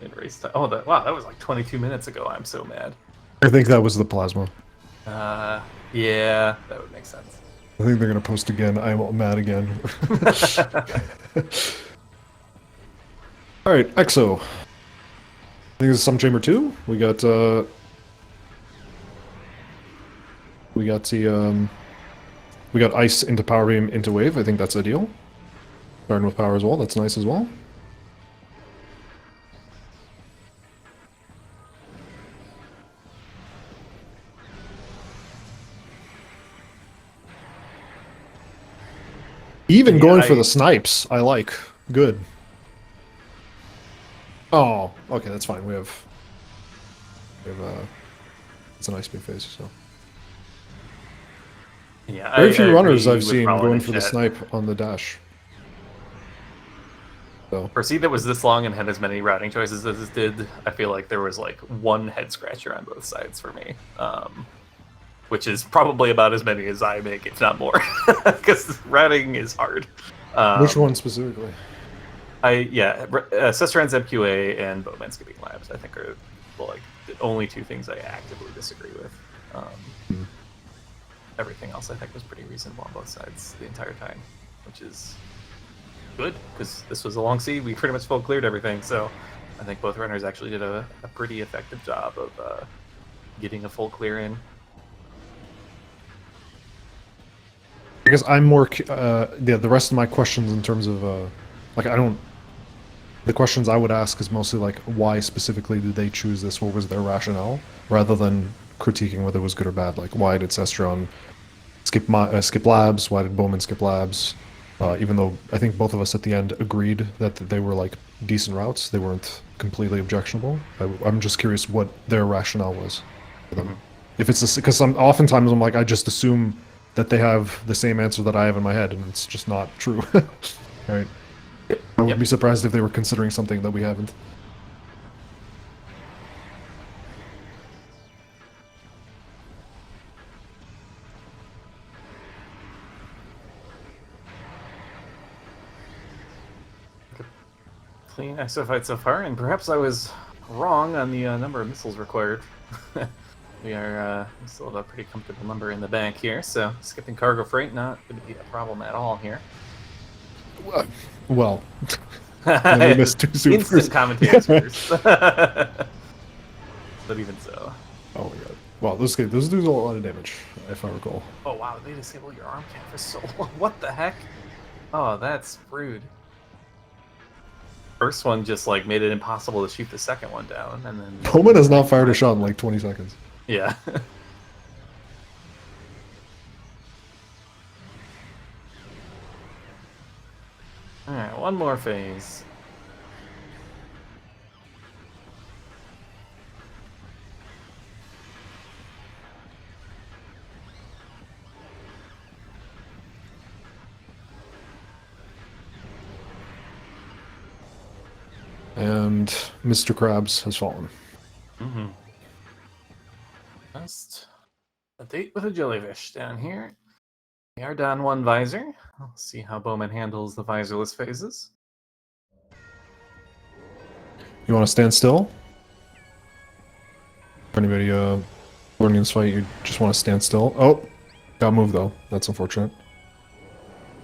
in race time. Oh, wow, that was like 22 minutes ago. I'm so mad. I think that was the plasma. Yeah, that would make sense. I think they're gonna post again. I'm mad again. All right, EXO. I think this is some chamber 2. We got the we got ice into power beam into wave. I think that's ideal. Starting with power as well. That's nice as well. Even going for the snipes, I like. Good. Oh, okay, that's fine. We have it's a nice big phase, so. Yeah, Very few I runners agree I've with seen Rollin going and for the Jet. snipe on the dash. So. For a seed that was this long and had as many routing choices as this did, I feel like there was like one head scratcher on both sides for me. Which is probably about as many as I make, if not more, because routing is hard. Which one specifically? Cestrion's MQA and BowMan skipping labs, I think, are like the only two things I actively disagree with. Everything else I think was pretty reasonable on both sides the entire time, which is good because this was a long seed. We pretty much full cleared everything, so I think both runners actually did a pretty effective job of getting a full clear in. I guess I'm more, the rest of my questions in terms of, like, the questions I would ask is mostly like, why specifically did they choose this? What was their rationale? Rather than critiquing whether it was good or bad. Like, why did Cestrion skip labs? Why did BowMan skip labs? Even though I think both of us at the end agreed that they were like decent routes, they weren't completely objectionable. I'm just curious what their rationale was for them. If it's because oftentimes I'm like, I just assume that they have the same answer that I have in my head, and it's just not true. Right? I would be surprised if they were considering something that we haven't. Clean ISO fight so far, and perhaps I was wrong on the number of missiles required. We still have a pretty comfortable number in the bank here, so skipping cargo freight not going to be a problem at all here. Well, we missed two supers. Instant commentators first. But even so. Oh my god. Wow, those dudes do a lot of damage, if I recall. Oh wow, they disable your arm canvas so long. What the heck? Oh, that's rude. First one just like made it impossible to shoot the second one down, and then BowMan has not fired a shot in like 20 seconds. Yeah. Alright, one more phase. And Mr. Krabs has fallen. Mm-hmm. Just a date with a jellyfish down here. We are down one visor. I'll see how BowMan handles the visorless phases. You want to stand still? For anybody learning this fight, you just want to stand still. Oh, got moved though. That's unfortunate.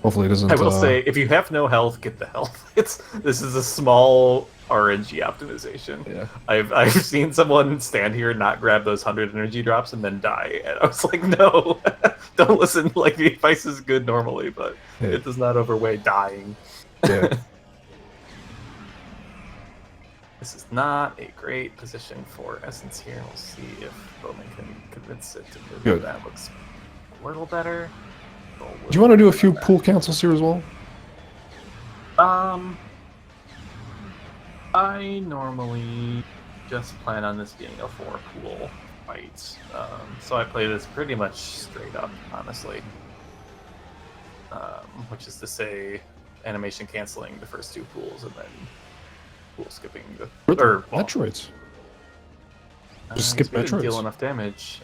Hopefully it doesn't. I will say, if you have no health, get the health. This is a small RNG optimization. Yeah. I've seen someone stand here and not grab those 100 energy drops and then die, and I was like, no, don't listen. Like the advice is good normally, but it does not overweigh dying. Yeah. This is not a great position for Essence here. We'll see if BowMan can convince it to move. Good. That looks a little better. Do you want to do a few pool cancels here as well? I normally just plan on this being a 4-pool fight, so I play this pretty much straight up, honestly. Which is to say, animation canceling the first 2 pools and then pool skipping the Metroids. Just skip we didn't Metroids. deal enough damage.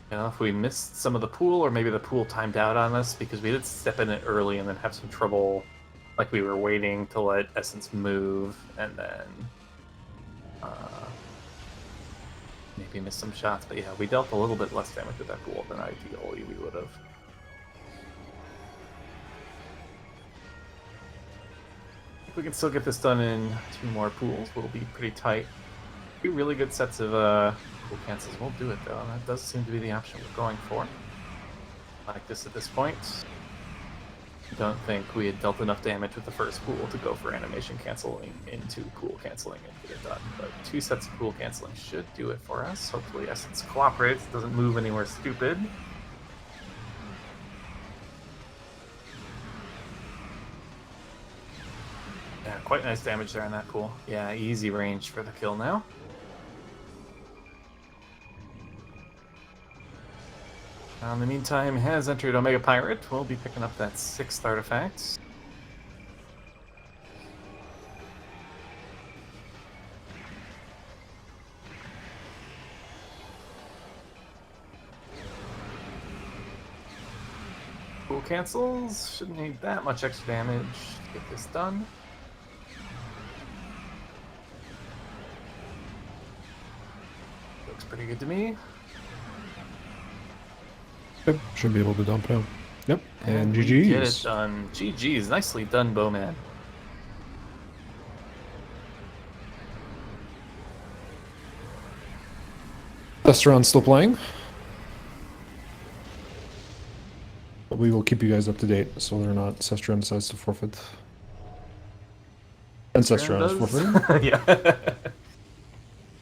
You know, if we missed some of the pool, or maybe the pool timed out on us because we did step in it early and then have some trouble, like we were waiting to let Essence move and then maybe missed some shots. But yeah, we dealt a little bit less damage with that pool than ideally we would have. If we can still get this done in 2 more pools, we'll be pretty tight. 2 really good sets of pool cancels won't do it though, and that does seem to be the option we're going for. Like this at this point. Don't think we had dealt enough damage with the first pool to go for animation canceling into pool canceling and get it done. But 2 sets of pool canceling should do it for us. Hopefully Essence cooperates, doesn't move anywhere stupid. Yeah, quite nice damage there in that pool. Yeah, easy range for the kill now. In the meantime, has entered Omega Pirate. We'll be picking up that 6th artifact. Pool cancels. Shouldn't need that much extra damage to get this done. Looks pretty good to me. Yep, should be able to dump it out. Yep, and we GG's. Get it done. GG's. Nicely done, BowMan. Cestrion still playing. But we will keep you guys up to date so they're not Cestrion decides to forfeit. And Cestrion is forfeiting. Yeah.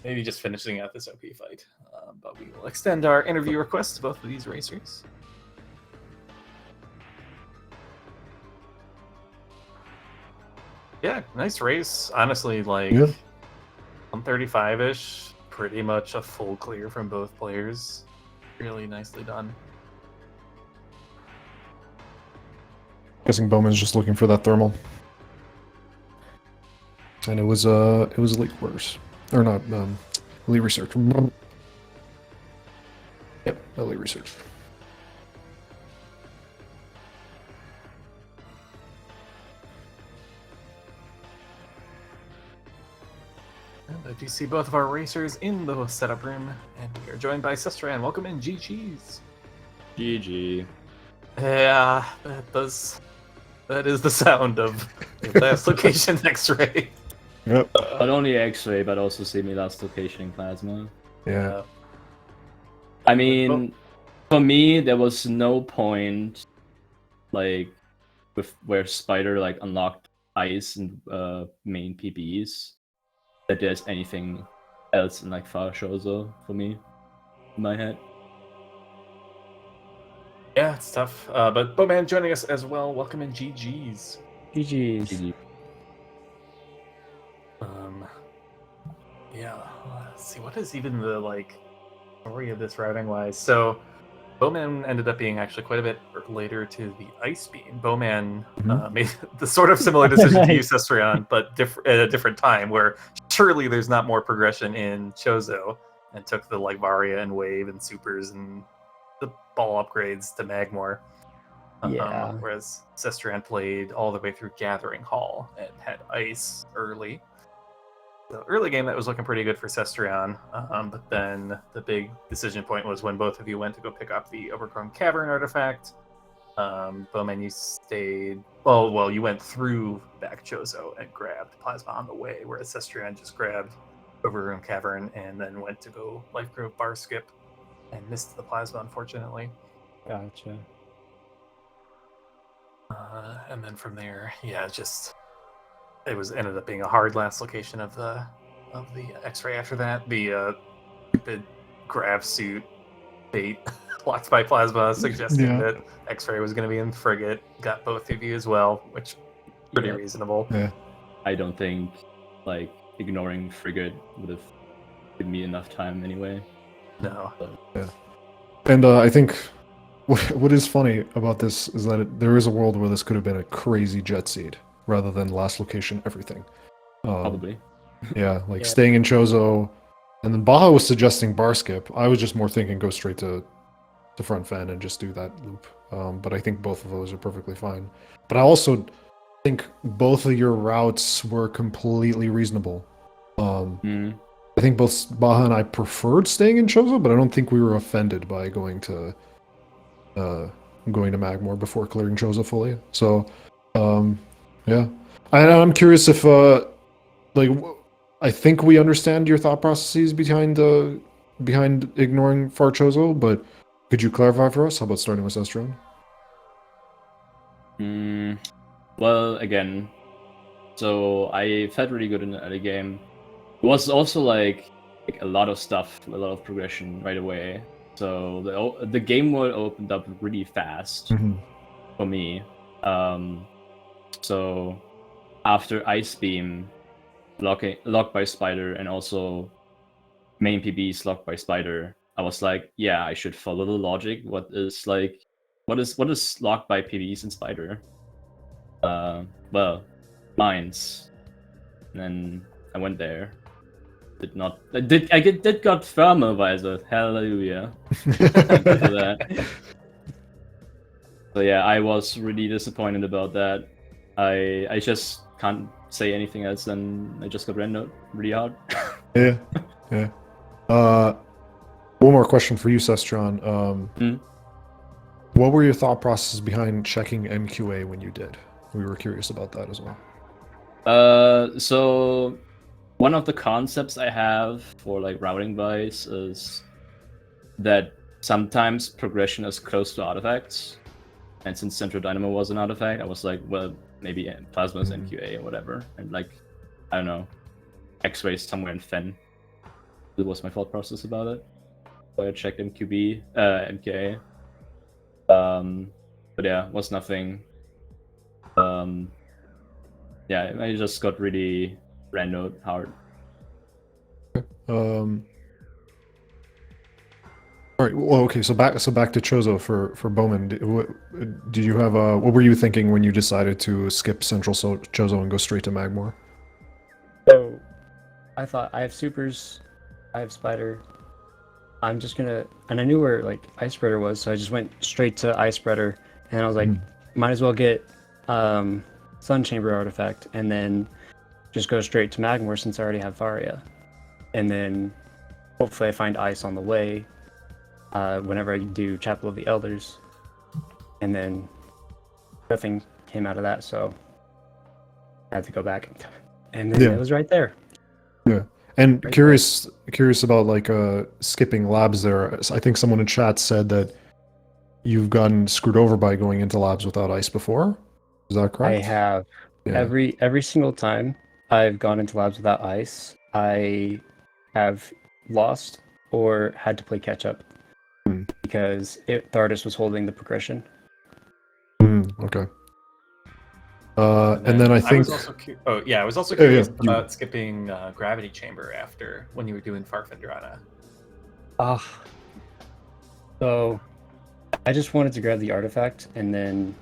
Maybe just finishing out this OP fight. But we will extend our interview request to both of these racers. Yeah, nice race. Honestly, like 135-ish. Pretty much a full clear from both players. Really nicely done. Guessing BowMan's just looking for that thermal. And it was elite quarters. Or not, elite research. Yep, elite research. And I do see both of our racers in the setup room, and we are joined by Cestrion. Welcome in, GG's. GG. Yeah, that is the sound of last location X-ray. Yep. Not only X-ray, but also semi-last location in plasma. Yeah. I mean, for me, there was no point, like, with where Spider like unlocked ice and main PBs, that there's anything else in like Far Shozo for me in my head. Yeah, it's tough. But BowMan joining us as well. Welcome in, GG's. GG. Yeah, let's see, what is even the like story of this routing wise? So BowMan ended up being actually quite a bit later to the ice beam. BowMan made the sort of similar decision to you, Cestrion, but at a different time, where surely there's not more progression in Chozo, and took the like Varia and Wave and Supers and the ball upgrades to Magmor. Yeah. Whereas Cestrion played all the way through Gathering Hall and had ice early. The early game that was looking pretty good for Cestrion, but then the big decision point was when both of you went to go pick up the Overgrown Cavern artifact. BowMan, you stayed. Well, you went through back Chozo and grabbed Plasma on the way, whereas Cestrion just grabbed Overroom Cavern and then went to go Life Grove Bar Skip and missed the Plasma, unfortunately. Gotcha. And then from there, yeah, it ended up being a hard last location of the X-ray. After that, the stupid grav suit bait blocked by Plasma, suggesting that X-ray was going to be in Frigate. Got both of you as well, which pretty reasonable. Yeah. I don't think like ignoring Frigate would have given me enough time anyway. No. Yeah. And I think what is funny about this is that there is a world where this could have been a crazy jet seed rather than last location everything. Probably. Yeah, like staying in Chozo, and then Baja was suggesting bar skip. I was just more thinking go straight to front fan and just do that loop. But I think both of those are perfectly fine. But I also think both of your routes were completely reasonable. I think both Baja and I preferred staying in Chozo, but I don't think we were offended by going to Magmore before clearing Chozo fully. So, yeah. I'm curious if, I think we understand your thought processes behind ignoring Far Chozo, but could you clarify for us? How about starting with Cestrion? Well, again, so I felt really good in the early game. It was also like a lot of stuff, a lot of progression right away. So the game world opened up really fast for me. So after Ice Beam, locked by Spider, and also main PBs locked by Spider, I was like, yeah, I should follow the logic. What is locked by PBs and Spider? Well, mines. And then I went there. I did got Thermovisor. Hallelujah. Thank you for that. So yeah, I was really disappointed about that. I just can't say anything else than I just got randoed really hard. Yeah. One more question for you, Cestrion. What were your thought processes behind checking MQA when you did? We were curious about that as well. So one of the concepts I have for like routing device is that sometimes progression is close to artifacts. And since Central Dynamo was an artifact, I was like, well, maybe Plasma is MQA or whatever. And like, I don't know, X-rays somewhere in Fen. That was my thought process about it. So I checked MQA. But yeah, was nothing. Yeah, I just got really randoed hard. All right. Well, okay. So back to Chozo for BowMan. Did you have what were you thinking when you decided to skip Central Chozo and go straight to Magmore? So, I thought I have supers, I have Spider. I'm just gonna, and I knew where like Ice Spreader was, so I just went straight to Ice Spreader, and I was like, might as well get Sun Chamber artifact, and then just go straight to Magmore since I already have Varia, and then hopefully I find Ice on the way. Whenever I do Chapel of the Elders, and then nothing came out of that, so I had to go back, and then it was right there. Yeah, and right curious about like skipping labs there. I think someone in chat said that you've gotten screwed over by going into labs without ice before. Is that correct? I have. Yeah. Every single time I've gone into labs without ice, I have lost or had to play catch up. Because Thardus was holding the progression. Okay. And then I think. I was also curious about skipping Gravity Chamber after when you were doing Farfendrana. So I just wanted to grab the artifact, and then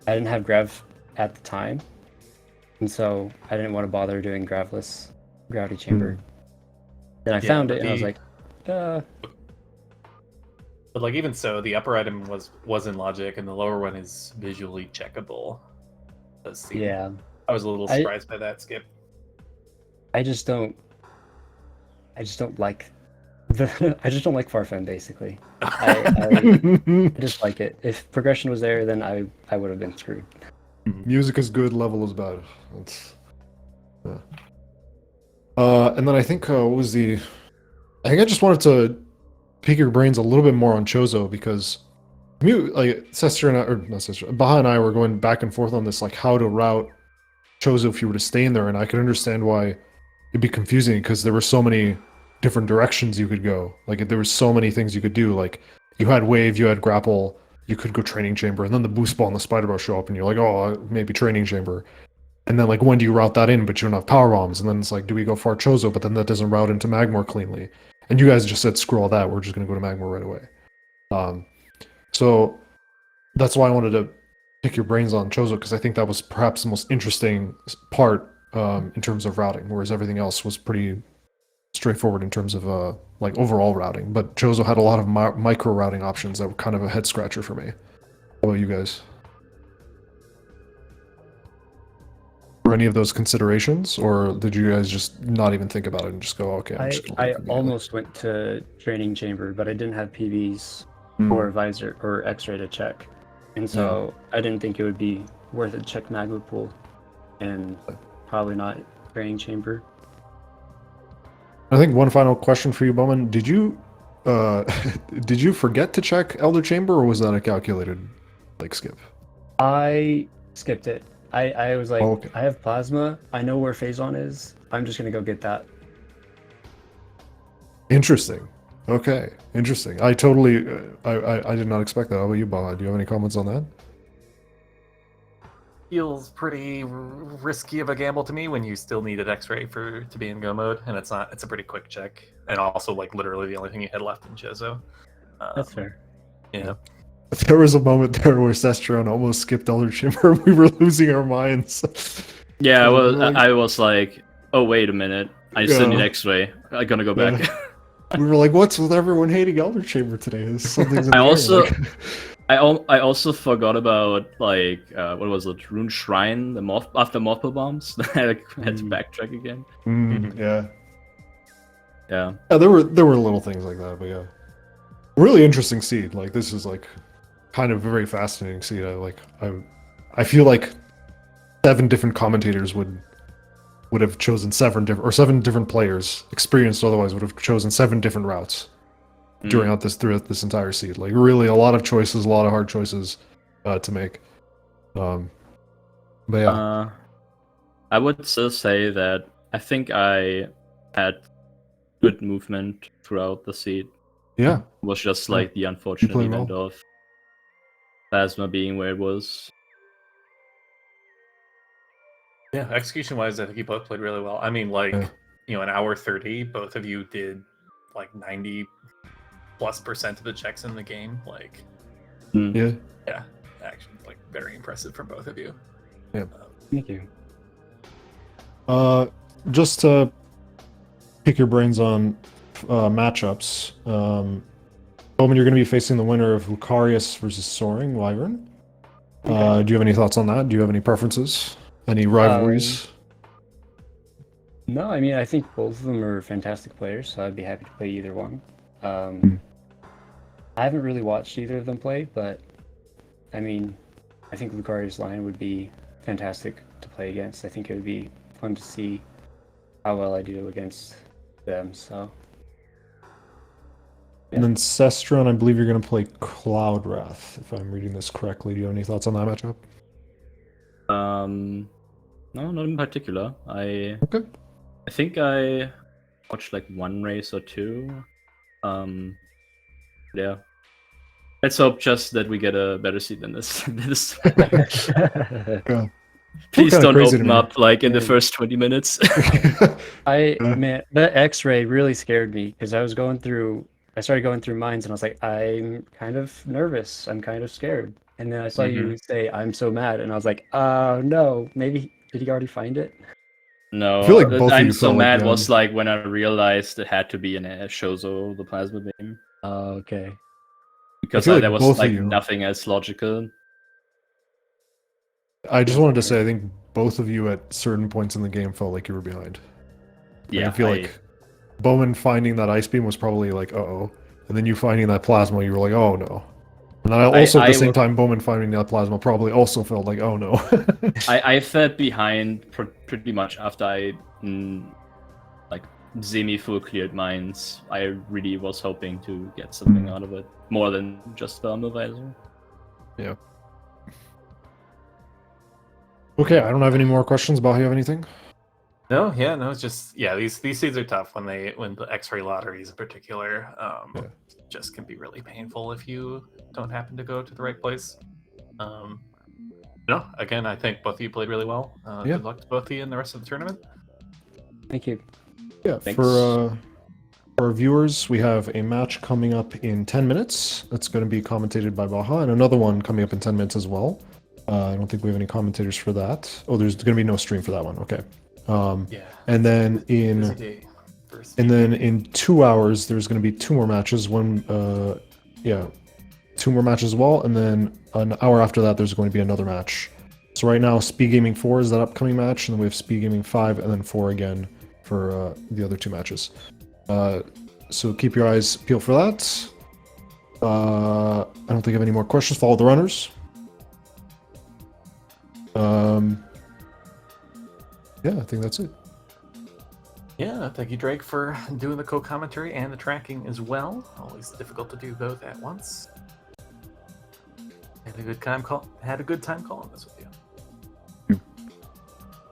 I didn't have Grav at the time, and so I didn't want to bother doing Gravless Gravity Chamber. Then I found it, and I was like, But like even so, the upper item was in logic, and the lower one is visually checkable. Yeah, I was a little surprised by that skip. I just don't like I just don't like Farfan, basically. I just like it. If progression was there, then I would have been screwed. Music is good, level is bad. That's, yeah. And then I think what was the? I think I just wanted to pick your brains a little bit more on Chozo because like Cestrion or not Cestrion, Baha and I were going back and forth on this, like how to route Chozo if you were to stay in there, and I could understand why it'd be confusing because there were so many different directions you could go. Like there were so many things you could do. Like you had wave, you had grapple, you could go training chamber, and then the boost ball and the spider ball show up, and you're like, oh, maybe training chamber. And then like when do you route that in? But you don't have power bombs, and then it's like, do we go far Chozo? But then that doesn't route into Magmor cleanly. And you guys just said screw all that. We're just gonna go to Magmor right away. So that's why I wanted to pick your brains on Chozo because I think that was perhaps the most interesting part in terms of routing, whereas everything else was pretty straightforward in terms of like overall routing. But Chozo had a lot of micro routing options that were kind of a head scratcher for me. How about you guys? Were any of those considerations, or did you guys just not even think about it and just go, okay? I'm just I almost went to training chamber, but I didn't have PVs or visor or X-ray to check, and so I didn't think it would be worth it to check magma pool, and probably not training chamber. I think one final question for you, BowMan. Did you did you forget to check Elder Chamber, or was that a calculated like skip? I skipped it. I was like, Oh, okay. I have plasma. I know where Phazon is. I'm just gonna go get that. Interesting. Okay, interesting. I totally, I did not expect that. How about you, Baha? Do you have any comments on that? Feels pretty risky of a gamble to me when you still need an X-ray to be in go mode, and it's not. It's a pretty quick check, and also like literally the only thing you had left in Chozo. That's fair. Yeah. There was a moment there where Cestrion almost skipped Elder Chamber. We were losing our minds. Yeah, well, Like- I was like, oh wait a minute, I still need Yeah. X-ray. I'm gonna go back. We were like, "What's with everyone hating Elder Chamber today?" There's something's in I the air, also- like- I also forgot about like what was it, Rune Shrine, after Morphle bombs. I had to backtrack again. Yeah. Yeah. Yeah, there were little things like that, but yeah, really interesting seed. Like this is like kind of a very fascinating seed. I feel like 7 different commentators would have chosen 7 different players, experienced otherwise, would have chosen 7 different routes throughout this entire seed. Like really, a lot of choices, a lot of hard choices to make. But yeah, I would still say that I think I had good movement throughout the seed. yeah, It was just like the unfortunate playing event well. of plasma being where it was. Yeah, execution-wise, I think you both played really well. I mean, like, an hour 30, both of you did like 90+% of the checks in the game. Like, yeah, actually, like, very impressive from both of you. Thank you. just to pick your brains on matchups. Bowman, you're going to be facing the winner of Lucarius versus Soaring Wyvern. Do you have any thoughts on that? Do you have any preferences? Any rivalries? No, I mean, I think both of them are fantastic players, so I'd be happy to play either one. I haven't really watched either of them play, but I mean, I think Lucarius line would be fantastic to play against. I think it would be fun to see how well I do against them, so. And then Cestrion, I believe you're going to play Cloud Wrath, if I'm reading this correctly. Do you have any thoughts on that matchup? No, not in particular. I think I watched like 1 race or 2. Yeah. Let's hope just that we get a better seat than this. Yeah. Please Kinda don't crazy to open me. up like in the first 20 minutes. Man, that X-ray really scared me because I started going through mines and I was like, I'm kind of nervous. I'm kind of scared. And then I saw you say, I'm so mad. And I was like, oh no, maybe, did he already find it? No, I feel like both of I'm you so felt like mad them. was like when I realized it had to be an Shozo, the plasma beam. Oh, okay. Because feel like there was both of like you- nothing as logical. I just wanted to say, I think both of you at certain points in the game felt like you were behind. Like, Yeah, I feel like BowMan finding that ice beam was probably like, uh-oh. And then you finding that plasma, you were like, oh no. And I also at the same time, BowMan finding that plasma probably also felt like, oh no. I fell behind pretty much after I like semi-full cleared mines. I really was hoping to get something out of it, more than just Randomizer. Yeah. Okay, I don't have any more questions. Bao, you have anything? No, it's just these seeds are tough when the X-ray lotteries in particular just can be really painful if you don't happen to go to the right place. No, again, I think both of you played really well. Good luck to both of you in the rest of the tournament. Thank you. Yeah, Thanks. for our viewers, we have a match coming up in 10 minutes. That's going to be commentated by Baha, and another one coming up in 10 minutes as well. I don't think we have any commentators for that. Oh, there's going to be no stream for that one. Okay. And then in 2 hours, there's going to be 2 more matches. 2 more matches as well, and then an hour after that, there's going to be another match. So right now, SpeedGaming 4 is that upcoming match, and then we have SpeedGaming 5, and then 4 again for the other 2 matches. So keep your eyes peeled for that. I don't think I have any more questions. Follow the runners. Yeah, I think that's it. Yeah, thank you, Drake, for doing the co-commentary and the tracking as well. Always difficult to do both at once. Had a good time calling this with you.